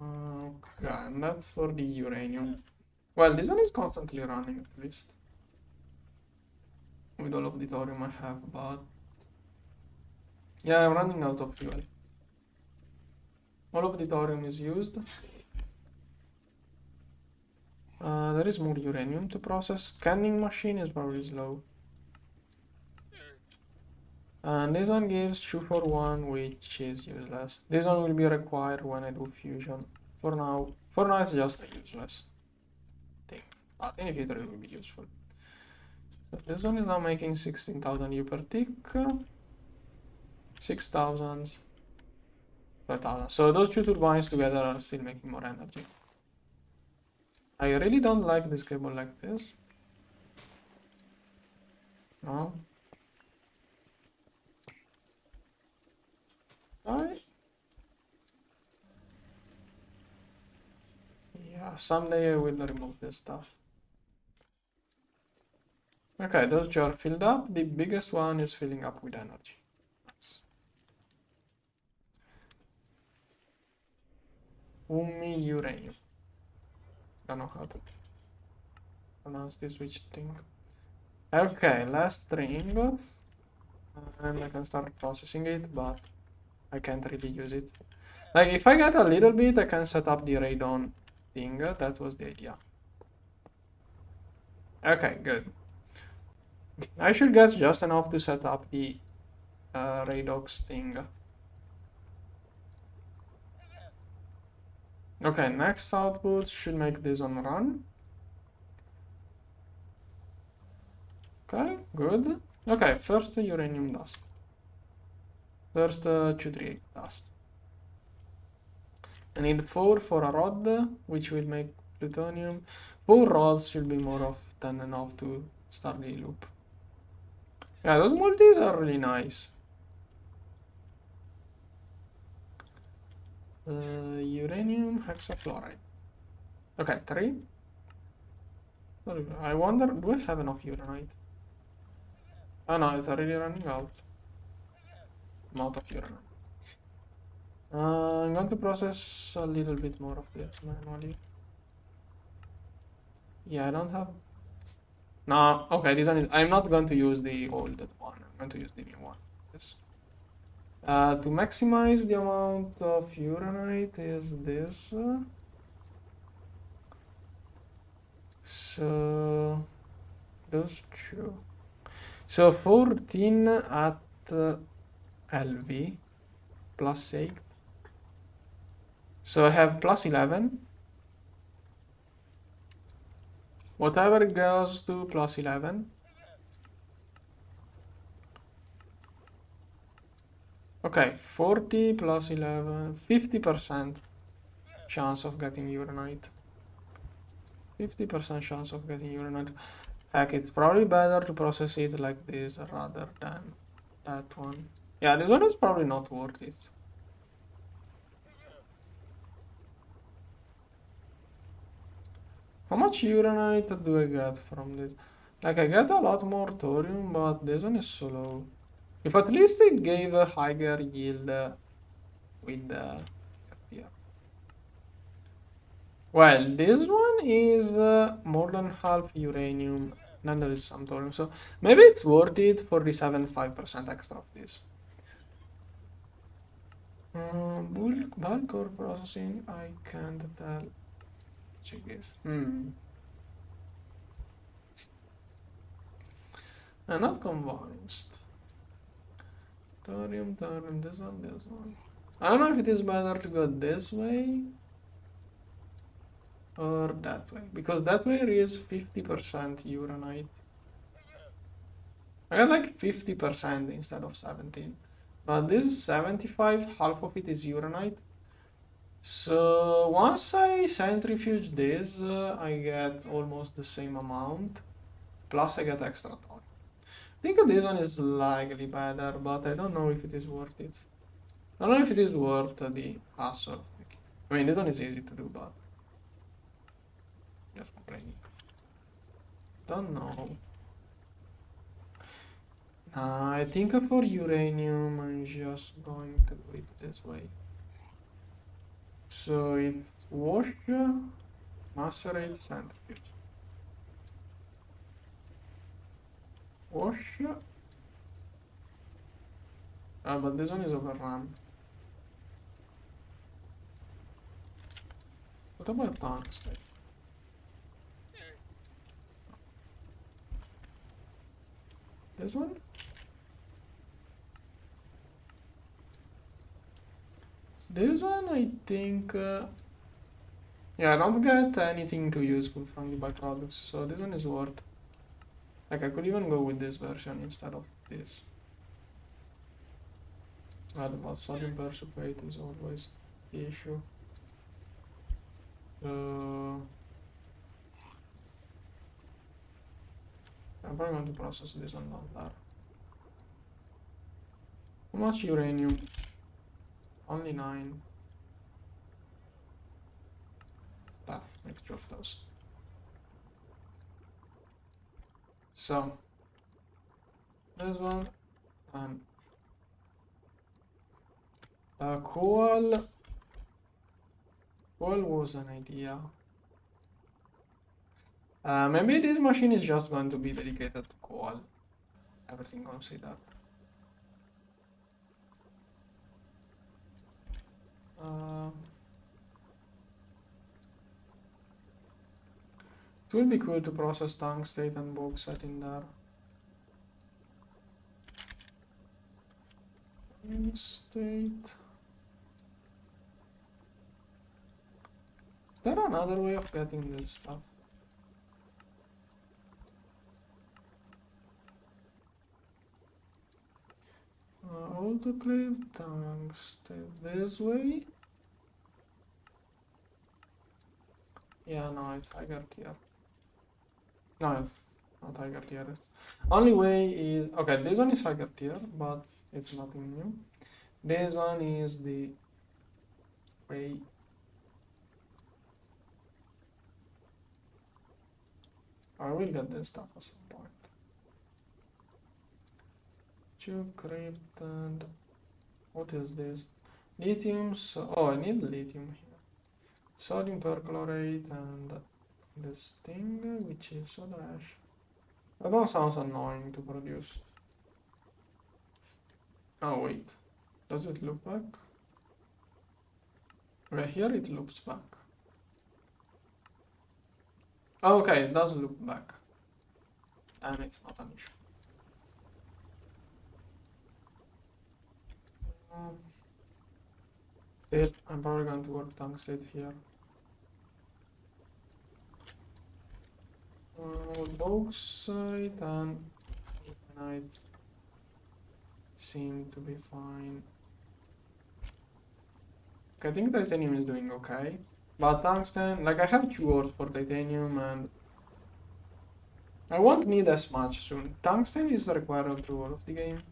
Okay, and that's for the uranium. Well, this one is constantly running at least. With all of the thorium I have, but yeah, I'm running out of fuel. All of the thorium is used. There is more uranium to process. Scanning machine is probably slow. And this one gives 241, which is useless. This one will be required when I do fusion. For now it's just a useless thing. But in the future it will be useful. So this one is now making 16,000 U per tick. 6,000 per thousand. So those two turbines together are still making more energy. I really don't like this cable like this. No. Alright. Yeah, someday I will remove this stuff. Okay, those two are filled up. The biggest one is filling up with energy. Nice. Umi uranium. Don't know how to pronounce this switch thing. Okay, last 3 ingots. And I can start processing it, but I can't really use it. Like, if I get a little bit, I can set up the radon thing. That was the idea. Okay, good. I should get just enough to set up the Radox thing. Okay, next output should make this one run. Okay, good. Okay, first uranium dust. First 238 dust. I need 4 for a rod, which will make plutonium. 4 rods should be more than enough to start the loop. Yeah, those multis are really nice. Uranium hexafluoride. Okay, 3. I wonder, do I have enough uranite? Oh no, it's already running out. I'm out of uranite. I'm going to process a little bit more of this manually. Yeah, I don't have... No, okay, this one is... I'm not going to use the old one. I'm going to use the new one. Yes. To maximize the amount of uranite is this. So... those two. So 14 at LV plus 8. So I have plus 11. Whatever goes to plus 11. Okay, 40 plus 11, 50% chance of getting uranite. 50% chance of getting uranite. Heck, it's probably better to process it like this rather than that one. Yeah, this one is probably not worth it. How much uranite do I get from this? Like, I get a lot more thorium, but this one is so low. If at least it gave a higher yield with the... yeah. Well, this one is more than half uranium, then there is some thorium, so maybe it's worth it for the 75% extra of this. Bulk or processing, I can't tell. check this. I'm not convinced. Thorium, this one, this one. I don't know if it is better to go this way or that way, because that way is 50% uranite. I got like 50% instead of 17. But this is 75, half of it is uranite. So once I centrifuge this, I get almost the same amount. Plus I get extra time. I think this one is slightly better, but I don't know if it is worth it. I don't know if it is worth the hassle. I mean, this one is easy to do, but just complaining. Don't know. I think for uranium, I'm just going to do it this way. So it's wash, macerate, centrifuge. Wash. But this one is overrun. What about tungsten? This one? This one, I think... yeah, I don't get anything too useful from the byproducts, so this one is worth. Like, I could even go with this version instead of this. But sodium persulfate is always the issue. I'm probably going to process this one down there. How much uranium? Only 9. That makes 2 of those. So, this one and coal. Coal was an idea. Maybe this machine is just going to be dedicated to coal. Everything considered. It will be cool to process tungstate and bauxite in there. Tungstate. Is there another way of getting this stuff? Autoclave tungstate this way? Yeah, no, it's higher tier. No, it's not higher tier. It's only way is okay. This one is higher tier, but it's nothing new. This one is the way. I will get this stuff at some point. Cryptid. What is this? Lithium. So, oh, I need lithium here. Sodium perchlorate and this thing, which is soda ash. That one sounds annoying to produce. Oh wait, does it loop back? Okay, here it loops back. Oh, okay, it does loop back. And it's not an issue. Still, I'm probably going to work tungstate here. Bauxite and ignite seem to be fine. Okay, I think titanium is doing okay. But tungsten, like I have 2 ores for titanium and I won't need as much soon. Tungsten is the required ore of the game.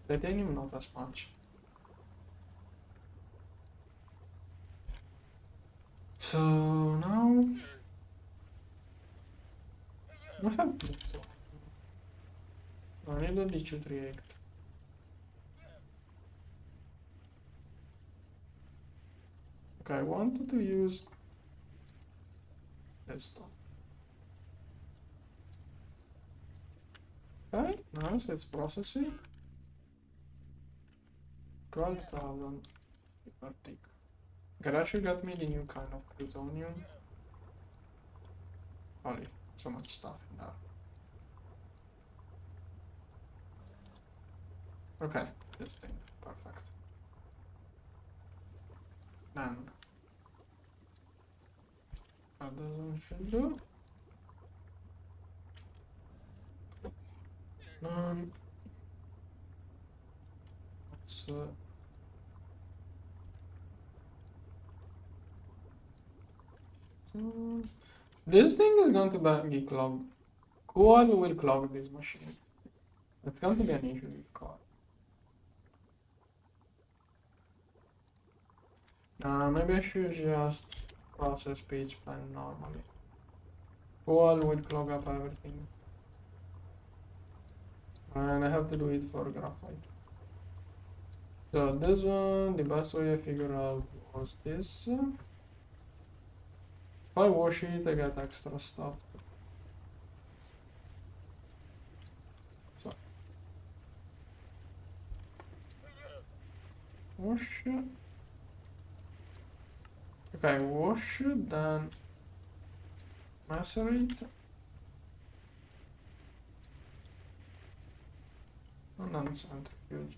Titanium not as much. So now I have I need a D2 react. Okay, I wanted to use this stuff. Okay, nice, it's processing. 12,000 per tick. Okay, that should get me the new kind of plutonium. Holy, so much stuff in there. Okay, this thing, perfect. Then, what does one should do? Um, let's, this thing is going to be clogged. Quad will clog this machine. It's going to be an issue with quad. Maybe I should just process page plan normally. Quad will clog up everything. And I have to do it for graphite. So this one, the best way I figured out was this. If I wash it, I get extra stuff. So wash. Okay, wash, then macerate, and then centrifuge.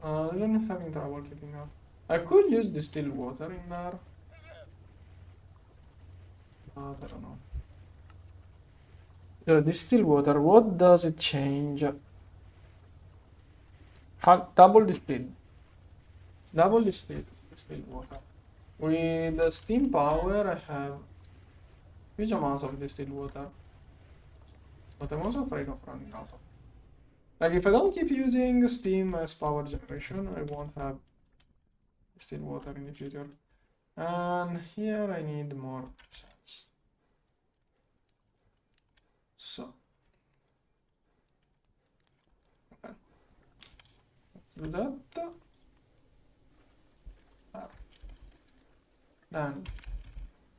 I'm having trouble keeping up. I could use distilled water in there, but I don't know. Distilled water, what does it change? Double the speed. Double the speed, distilled water. With the steam power, I have huge amounts of distilled water, but I'm also afraid of running out of. Like, if I don't keep using steam as power generation, I won't have distilled water in the future. And here I need more sets. So, okay. Let's do that. Then,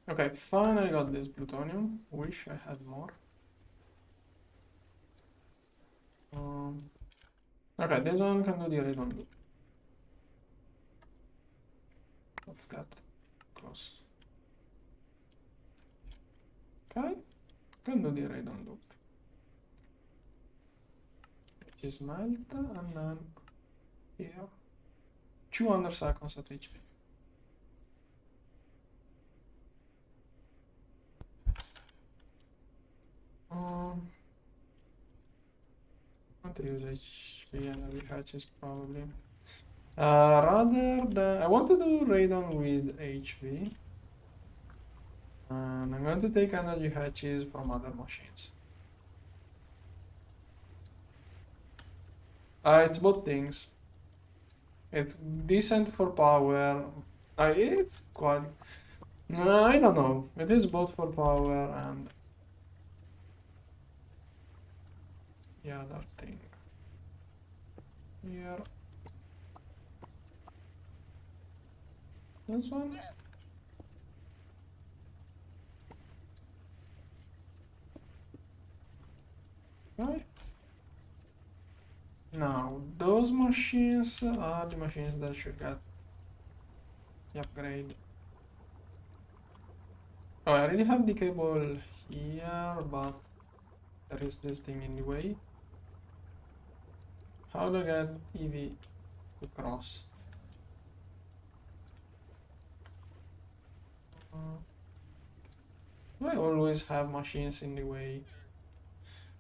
okay, finally got this plutonium. Wish I had more. Okay, this one can do the radon loop. Let's get close. Okay, can do the radon loop. Which is melt, and then here 200 seconds at HP. Want to use HP energy hatches probably. Rather than I want to do radon with HV, and I'm going to take energy hatches from other machines. It's both things. It's decent for power. It's quite. No, I don't know. It is both for power and the other thing. Here. This one. Right. Now, those machines are the machines that should get the upgrade. Oh, I already have the cable here, but there is this thing in the way. How do I get EV across? I always have machines in the way.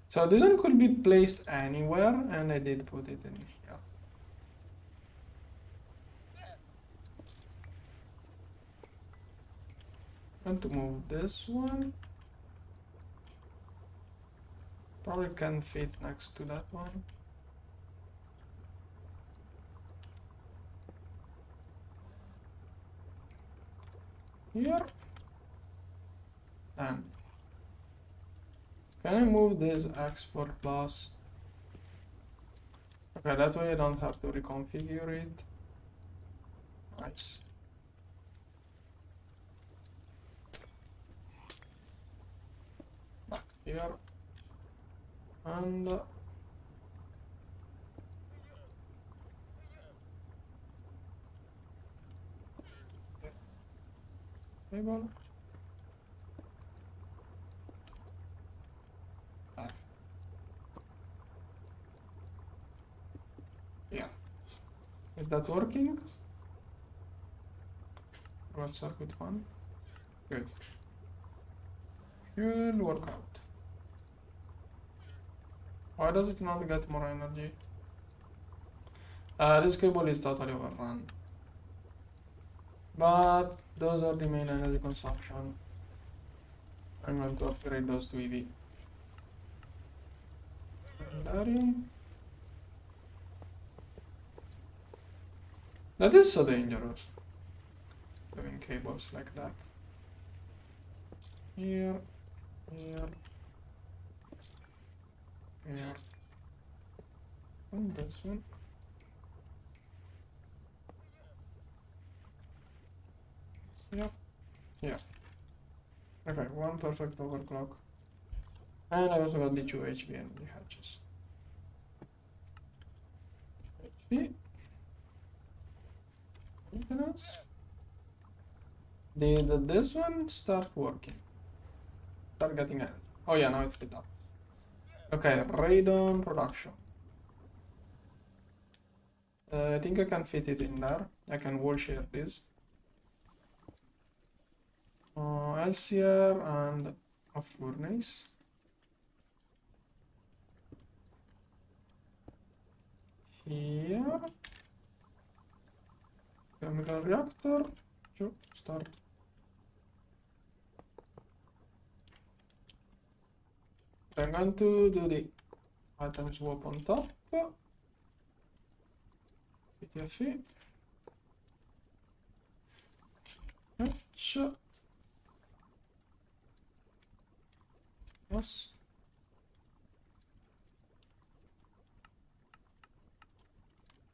So this one could be placed anywhere, and I did put it in here. I'm going to move this one. Probably can fit next to that one. Here. And can I move this export bus? Okay, that way I don't have to reconfigure it. Nice. Back here. And Cable. Ah. Yeah. Is that working? What circuit one? Good. Good workout. Why does it not get more energy? This cable is totally overrun. But those are the main energy consumption. I'm going to upgrade those to EV. That is so dangerous. Doing cables like that. Here, here, here. And this one. Yep. Yeah. Okay, one perfect overclock. And I also got the 2 HV and the hatches. HV. Anything else? Did this one start working? Start getting energy. Oh yeah, now it's split up. Okay, radon production. I think I can fit it in there. I can wall share this. LCR and a furnace. Here. Chemical reactor. Start. I'm going to do the item swap on top. PTFE. Yes.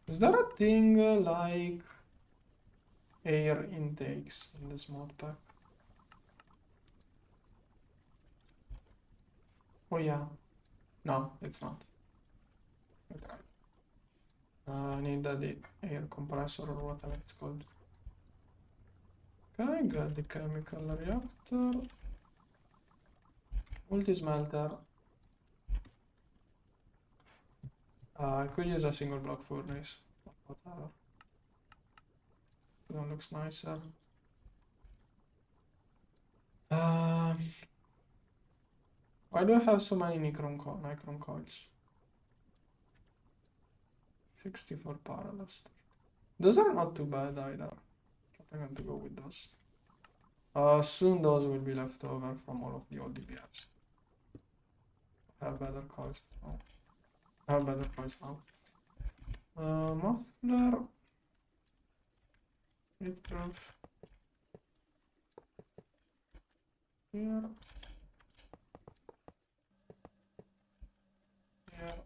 Is there a thing like air intakes in this mod pack? Oh yeah. No, it's not. Okay. I need the air compressor or whatever it's called. Okay, got the chemical reactor. Multi-smelter. I could use a single block furnace, but whatever. That one looks nicer. Why do I have so many Nicron coils? 64 parallels. Those are not too bad either. I'm going to go with those. Soon those will be left over from all of the old DBFs. Have better coils now. Have better coils now. Muffler. Heatproof. Here. Here.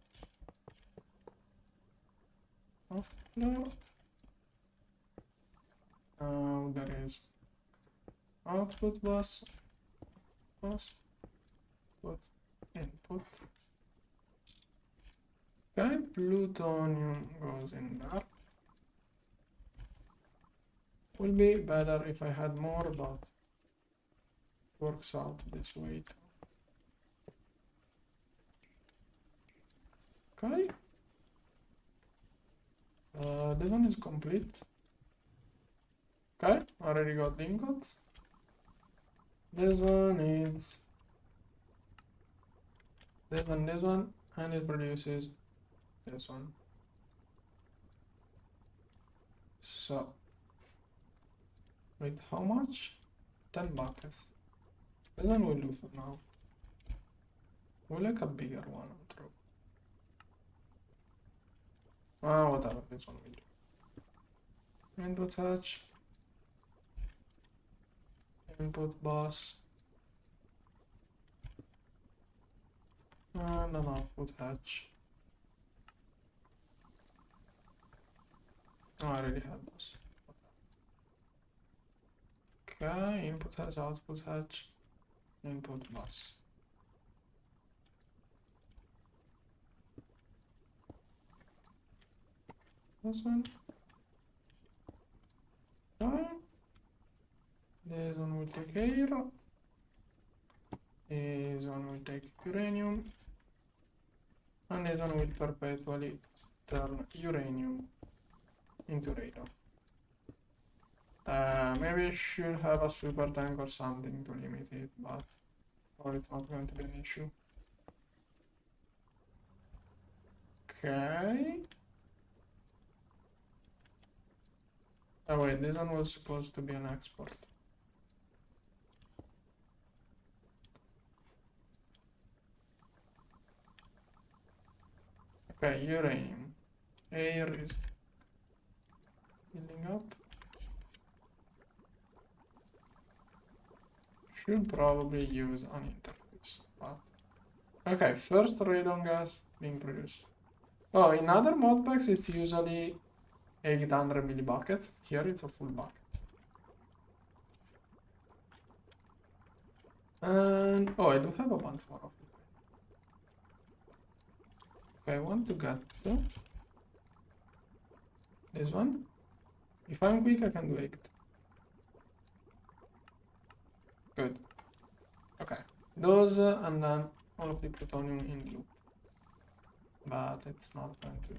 Muffler. There is output bus. Put input. Okay, plutonium goes in there. Will be better if I had more, but works out this way too. Okay. This one is complete. Okay, already got the ingots. This one needs this one, and it produces this one. So, wait, how much? 10 buckets. This one will do for now. We'll like a bigger one, I'm true. Whatever, this one will do. Input hatch. Input bus. And an output hatch. Oh, I already had those. Okay, input hatch, output hatch, input bus. This one. Okay. This one will take air. This one will take uranium. And this one will perpetually turn uranium into radon. Maybe I should have a super tank or something to limit it, but it's not going to be an issue. Okay. Oh wait, this one was supposed to be an export. Okay, uranium. Air is filling up. Should probably use an interface, but... Okay, first radon gas being produced. Oh, in other mod packs it's usually 800 millibucket. Here it's a full bucket. And oh, I do have a bunch more of it. Okay, I want to get this one. If I'm quick, I can do 8. Good. Okay, those and then all of the plutonium in loop. But it's not going to.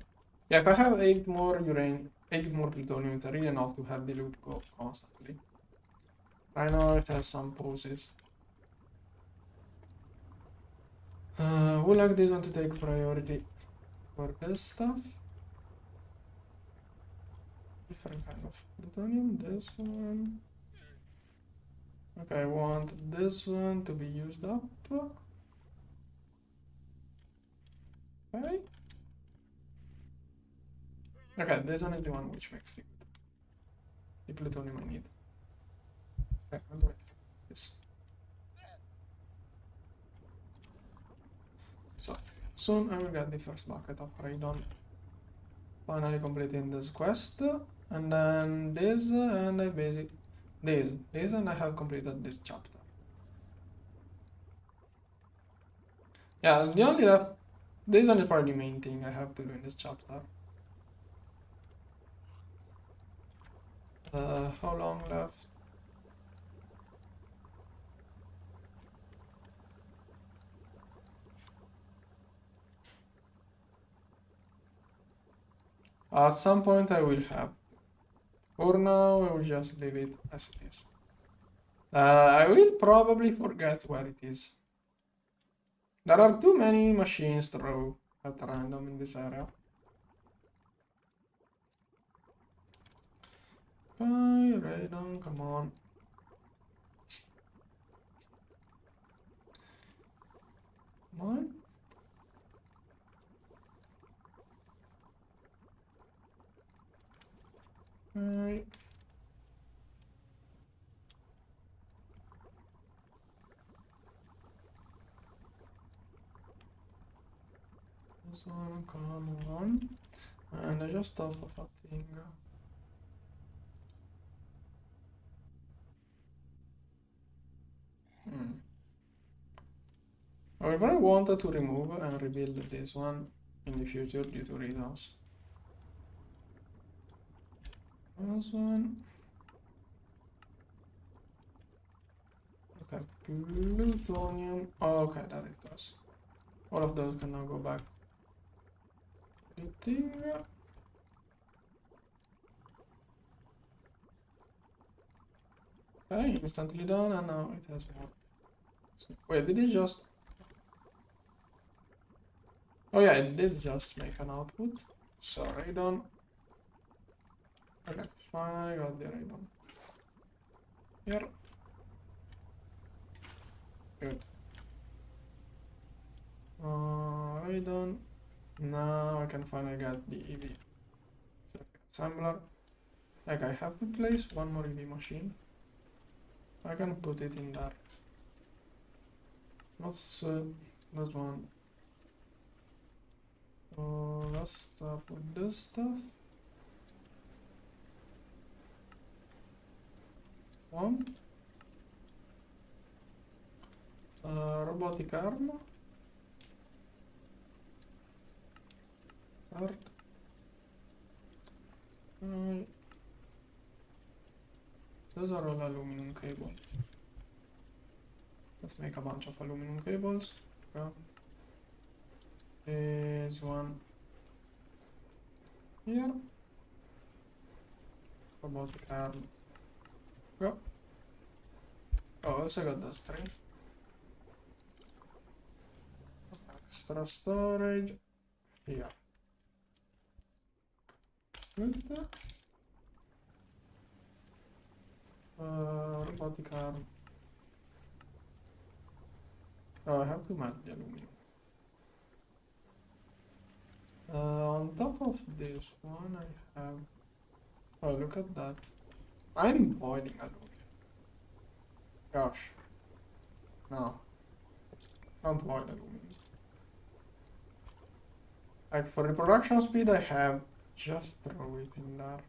Yeah, if I have 8 more uranium, 8 more plutonium, it's really enough to have the loop go constantly. Right now it has some pauses. Would like this one to take priority for this stuff. Different kind of plutonium. This one. Okay, I want this one to be used up. Okay. Okay, this one is the one which makes the plutonium I need. Okay, I'll do it. Yes. So soon I will get the first bucket of radon. Finally completing this quest, and then this, and I basic this, and I have completed this chapter. Yeah, the only left. This one is probably the main thing I have to do in this chapter. How long left? At some point I will have. For now, I will just leave it as it is. I will probably forget where it is. There are too many machines thrown at random in this area. Okay, radon, come on. Come on. Okay. This one, come on. And I just stop a thing. However, I wanted to remove and rebuild this one in the future due to reasons. This one. Okay, plutonium. Oh, okay, there it goes. All of those can now go back. Editing. Okay, instantly done, and now it has more. Wait, did it just... Oh yeah, it did just make an output. So radon. Okay, finally got the radon. Here. Good. Radon. Now I can finally get the EV assembler. Like I have to place one more EV machine. I can put it in there. Let's that one. Let's start with this stuff. One. Robotic arm. Third. Those are all aluminum cable. Let's make a bunch of aluminum cables. Go. There's one here. Robotic arm. Go. Oh, I also got those three. Extra storage here. Good. Robotic arm. Oh, I have to match the aluminum. On top of this one, I have. Oh, look at that. I'm boiling aluminum. Gosh. No. Don't boil aluminum. Like for reproduction speed, I have just throw it in there.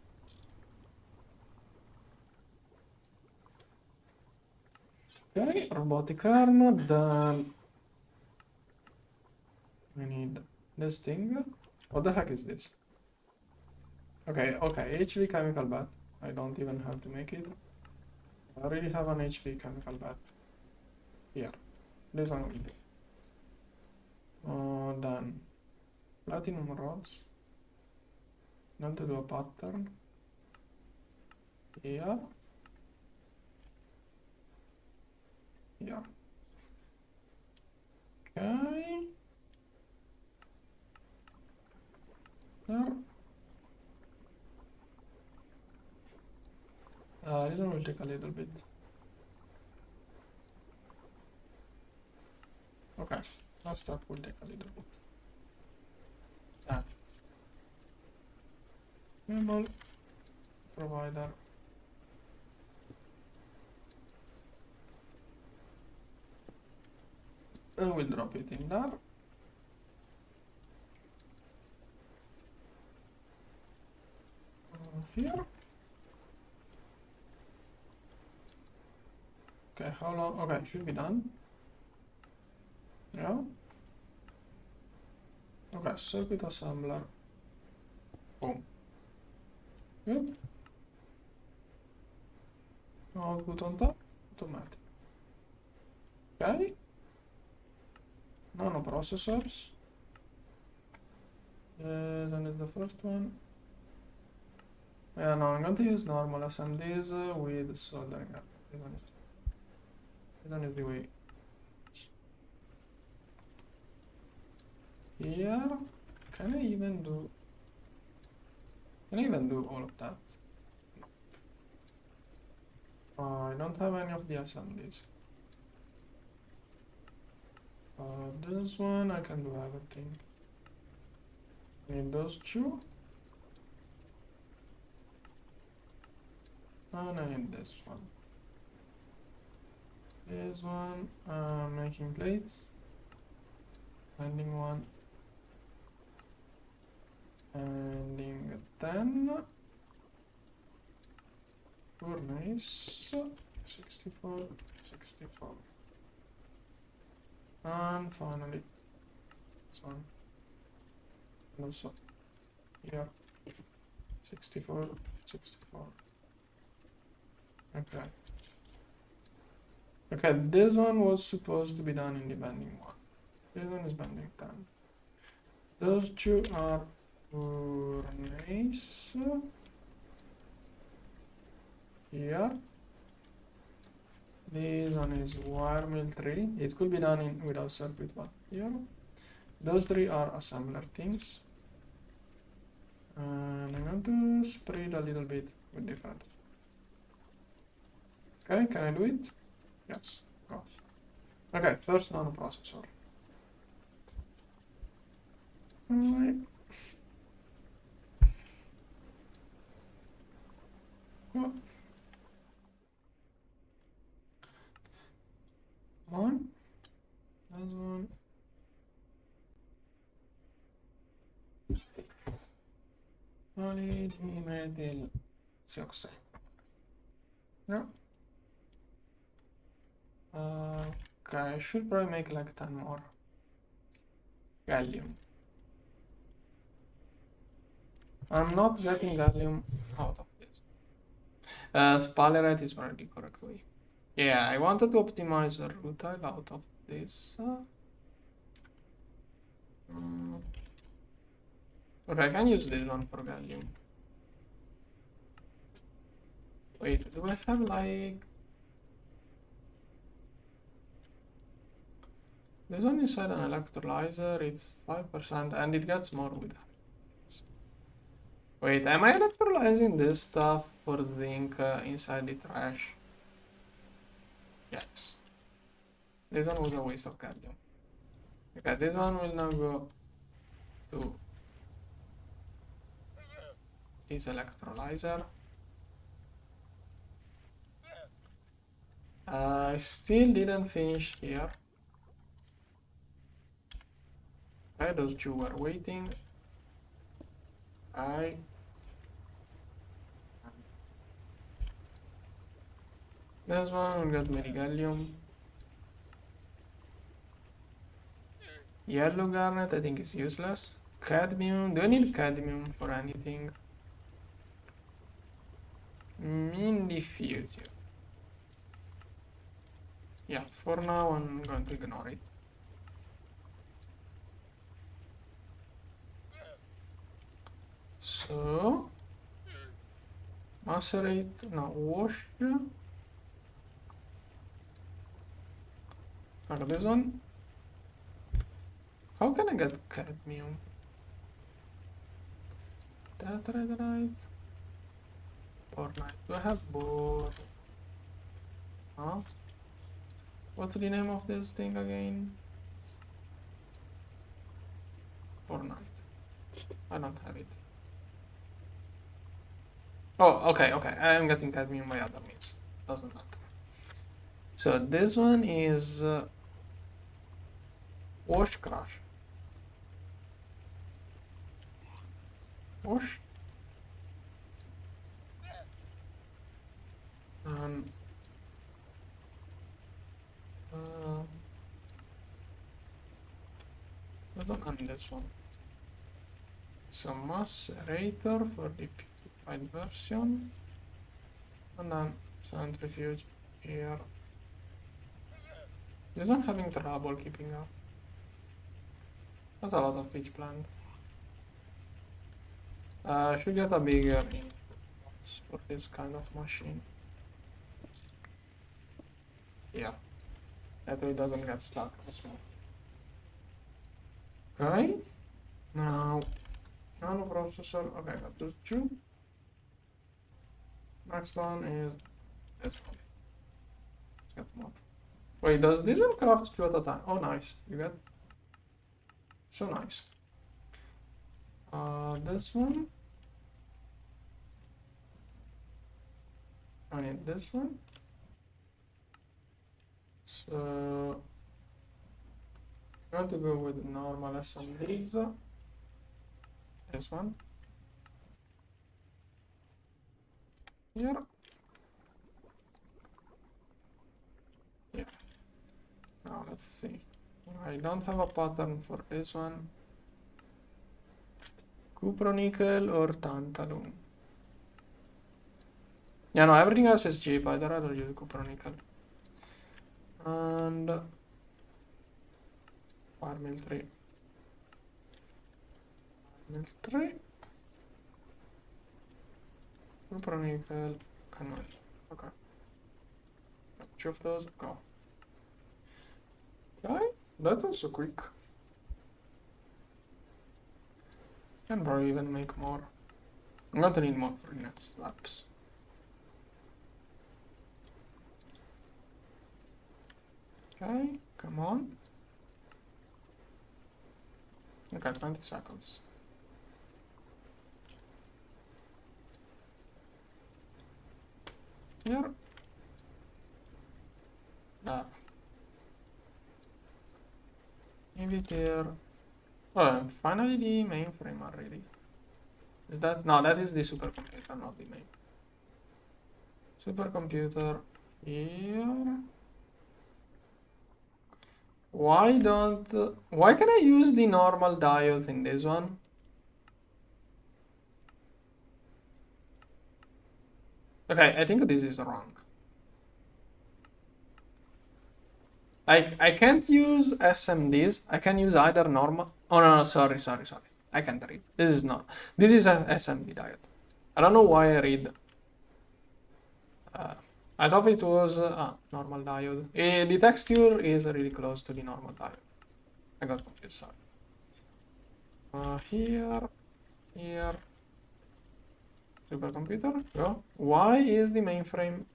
Okay, robotic armor, then we need this thing. What the heck is this? Okay, HV chemical bath. I don't even have to make it. I already have an HV chemical bath. Here. This one will do. Then platinum rods. Now to do a pattern. Here. Here. Okay. There. This one will take a little bit. Okay, last step will take a little bit. That. Minimal provider. And we'll drop it in there. Here. Okay, how long? Okay, should be done. Yeah. Okay, circuit assembler. Boom. Good. Output on top. Automatic. Okay. Nano processors. Then is the first one. Yeah, no, I'm going to use normal SMDs with soldering. This one is the way. Here, can I even do all of that? I don't have any of the SMDs. This one I can do everything. Need those two. And I need this one. This one, making plates. Ending one. Ending 10. Furnace. 64, 64. And finally, this one. And also here. 64, 64. Okay. Okay, this one was supposed to be done in the bending one. This one is bending 10. Those two are furnace. Here. This one is wire mill 3. It could be done in without circuit, but here. Those three are assembler things. And I'm going to spread a little bit with different. Okay, can I do it? Yes, of course. Okay, first nano processor. Alright. What? One. That's one. Polymetal dioxide. No. Okay, I should probably make like 10 more. Gallium. I'm not getting gallium out of this. Sphalerite is probably the correct way. Yeah, I wanted to optimize the rutile out of this. Okay, I can use this one for gallium. Wait, do I have like... This one inside an electrolyzer, it's 5% and it gets more with... Wait, am I electrolyzing this stuff for zinc inside the trash? Yes. This one was a waste of gallium. Okay, this one will now go to this electrolyzer. I still didn't finish here. Okay, those two were waiting. This one got many gallium. Yellow garnet, I think is useless. Cadmium, do I need cadmium for anything? In the future. Yeah, for now I'm going to ignore it. So, macerate, no, wash. Look at this one. How can I get cadmium? Tetrahydrite. Bornite. Do I have bor? Huh? What's the name of this thing again? Bornite. I don't have it. Oh, okay, okay. I am getting cadmium by other means. Doesn't matter. So this one is wash crush. Wash. And this one and this one. So macerator for the purified version. And then centrifuge here. This one having trouble keeping up. That's a lot of pitch plant. Should get a bigger input for this kind of machine. Yeah, that way it doesn't get stuck as well. Okay, now nano processor. Okay, got those two. Next one is this one. Let's get more. Wait, does this one craft two at a time? Oh, nice. You get so nice. This one. I need this one. So I'm going to go with normal assemblies. This one. Here. Yeah. Now let's see. I don't have a pattern for this one. Cupronickel or tantalum? Yeah, no, everything else is cheap. I'd rather use cupronickel. And Farmil 3. Farmil 3. Cupronickel. Canal. Okay. Two of those. Go. Okay. That's also quick. Can probably even make more. I'm going to need more for the next laps. Okay, come on. Okay, 20 seconds. Here. There. Invitere. Oh, and finally the mainframe already. Is that? No, that is the supercomputer, not the main. Supercomputer here. Why can I use the normal diodes in this one? Okay, I think this is wrong. I can't use SMDs. I can use either normal. Oh no, sorry. I can't read. This is not. This is an SMD diode. I don't know why I read. I thought it was normal diode. The texture is really close to the normal diode. I got confused. Sorry. Here, supercomputer. Go. Why is the mainframe?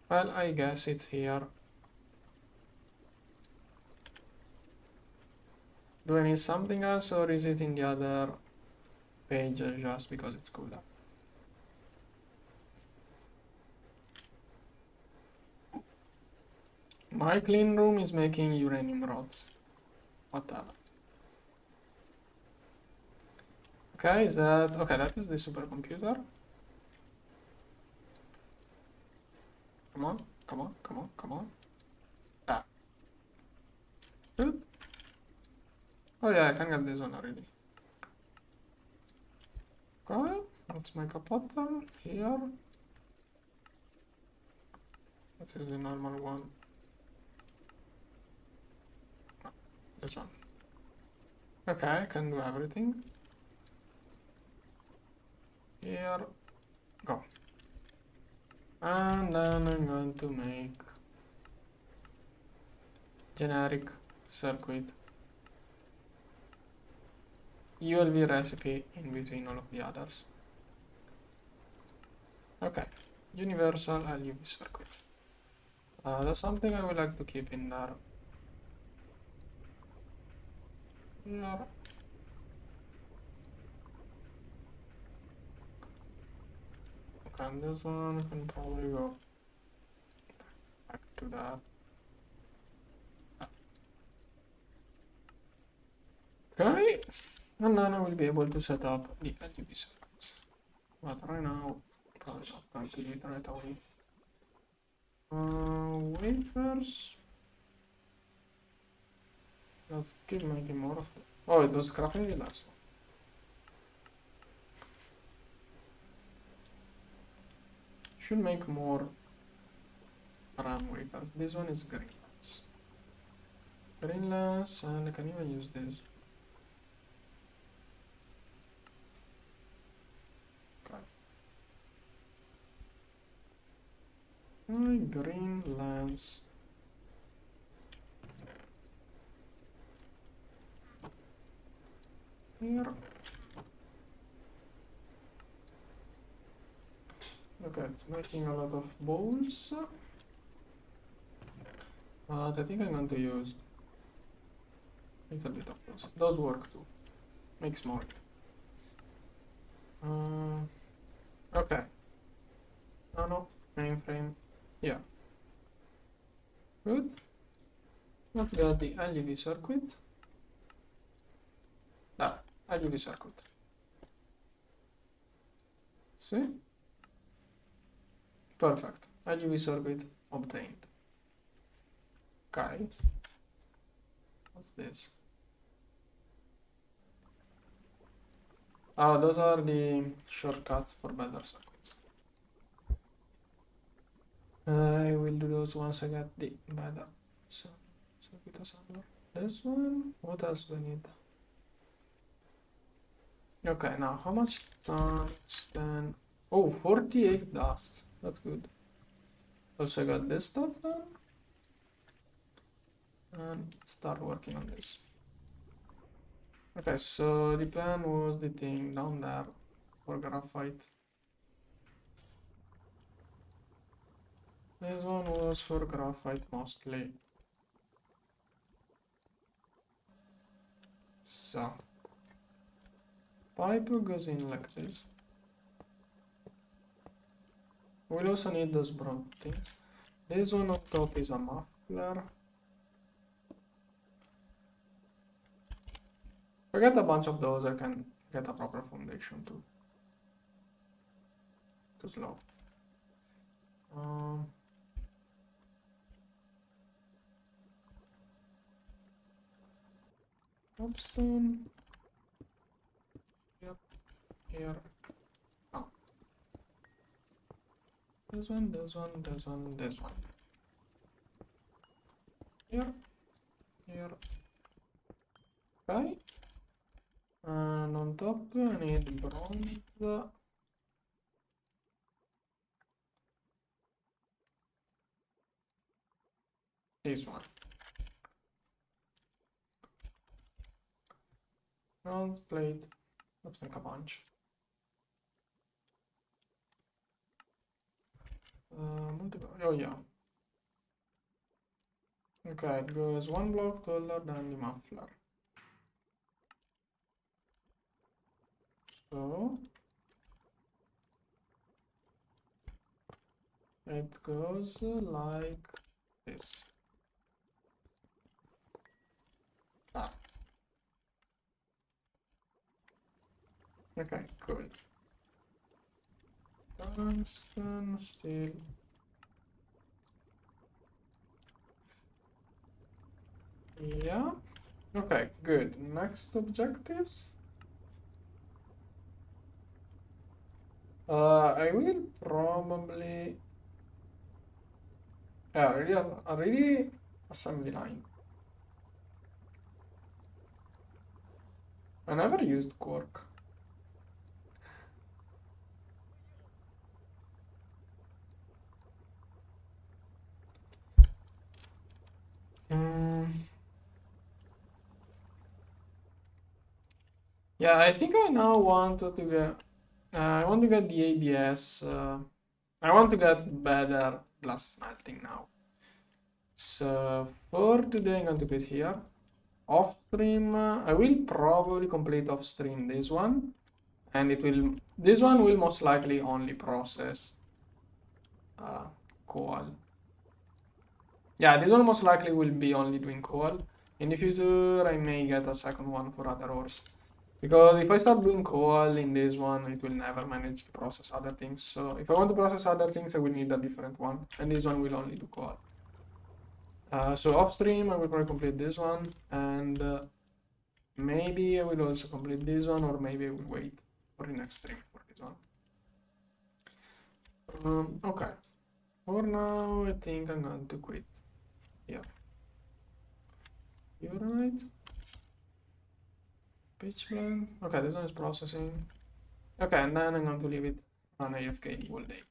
Well, I guess it's here. Do I need something else, or is it in the other page just because it's cooler? My clean room is making uranium rods. Whatever. Okay, is that... Okay, that is the supercomputer. Come on, come on, come on, come on. Ah. Good. Oh yeah, I can get this one already. Okay, let's make a pattern here. This is the normal one. This one. Okay, I can do everything. Here, go. And then I'm going to make generic circuit ULV recipe in between all of the others. Okay, universal LUV circuit. That's something I would like to keep in there. Here. Okay, and this one can probably go back to that. Okay, and then I will be able to set up the LUV circuits. But right now, probably not going to do it right away. Wafers. Let's keep making more of it. Oh, it was crafting the last one. Should make more RAM wafers. This one is green lens. Green lens, and I can even use this. Okay. Green lens. Here. Okay, it's making a lot of bowls. But I think I'm going to use a little bit of those. Those work too. Makes more. Okay. Nano, mainframe. Yeah. Good. Let's get the LUV circuit. LUV circuit. See? Perfect. LUV circuit obtained. Okay. What's this? Oh, those are the shortcuts for better circuits. I will do those once I get the better circuit assembler. This one? What else do I need? Okay, now how much tungsten? Oh, 48 dust. That's good. Also got this stuff done. And start working on this. Okay, so the plan was the thing down there for graphite. This one was for graphite mostly. So pipe goes in like this. We'll also need those brown things. This one on top is a muffler. If I get a bunch of those, I can get a proper foundation too. Too slow. Cobstone. Yep. Here. Oh. This one, this one, this one, this one. here, here. Okay. And on top, I need bronze. This one. Bronze plate. Let's make a bunch. Oh yeah. Okay, it goes one block taller than the muffler. So it goes like this. Ah. Okay, cool. Tungsten, steel. Yeah. Okay, good. Next objectives. I will probably really assembly line. I never used cork. Yeah, I think I now want to get. I want to get the ABS. I want to get better glass smelting now. So for today, I'm going to put here. Off stream, I will probably complete off stream this one, and this one will most likely only process coal. Yeah, this one most likely will be only doing coal. In the future, I may get a second one for other ores. Because if I start doing coal in this one, it will never manage to process other things. So if I want to process other things, I will need a different one. And this one will only do coal. So upstream, I will probably complete this one. And maybe I will also complete this one, or maybe I will wait for the next stream for this one. Okay. For now, I think I'm going to quit. Yeah. You're right. Pitch blend. Okay, this one is processing. Okay, and then I'm going to leave it on AFK all day.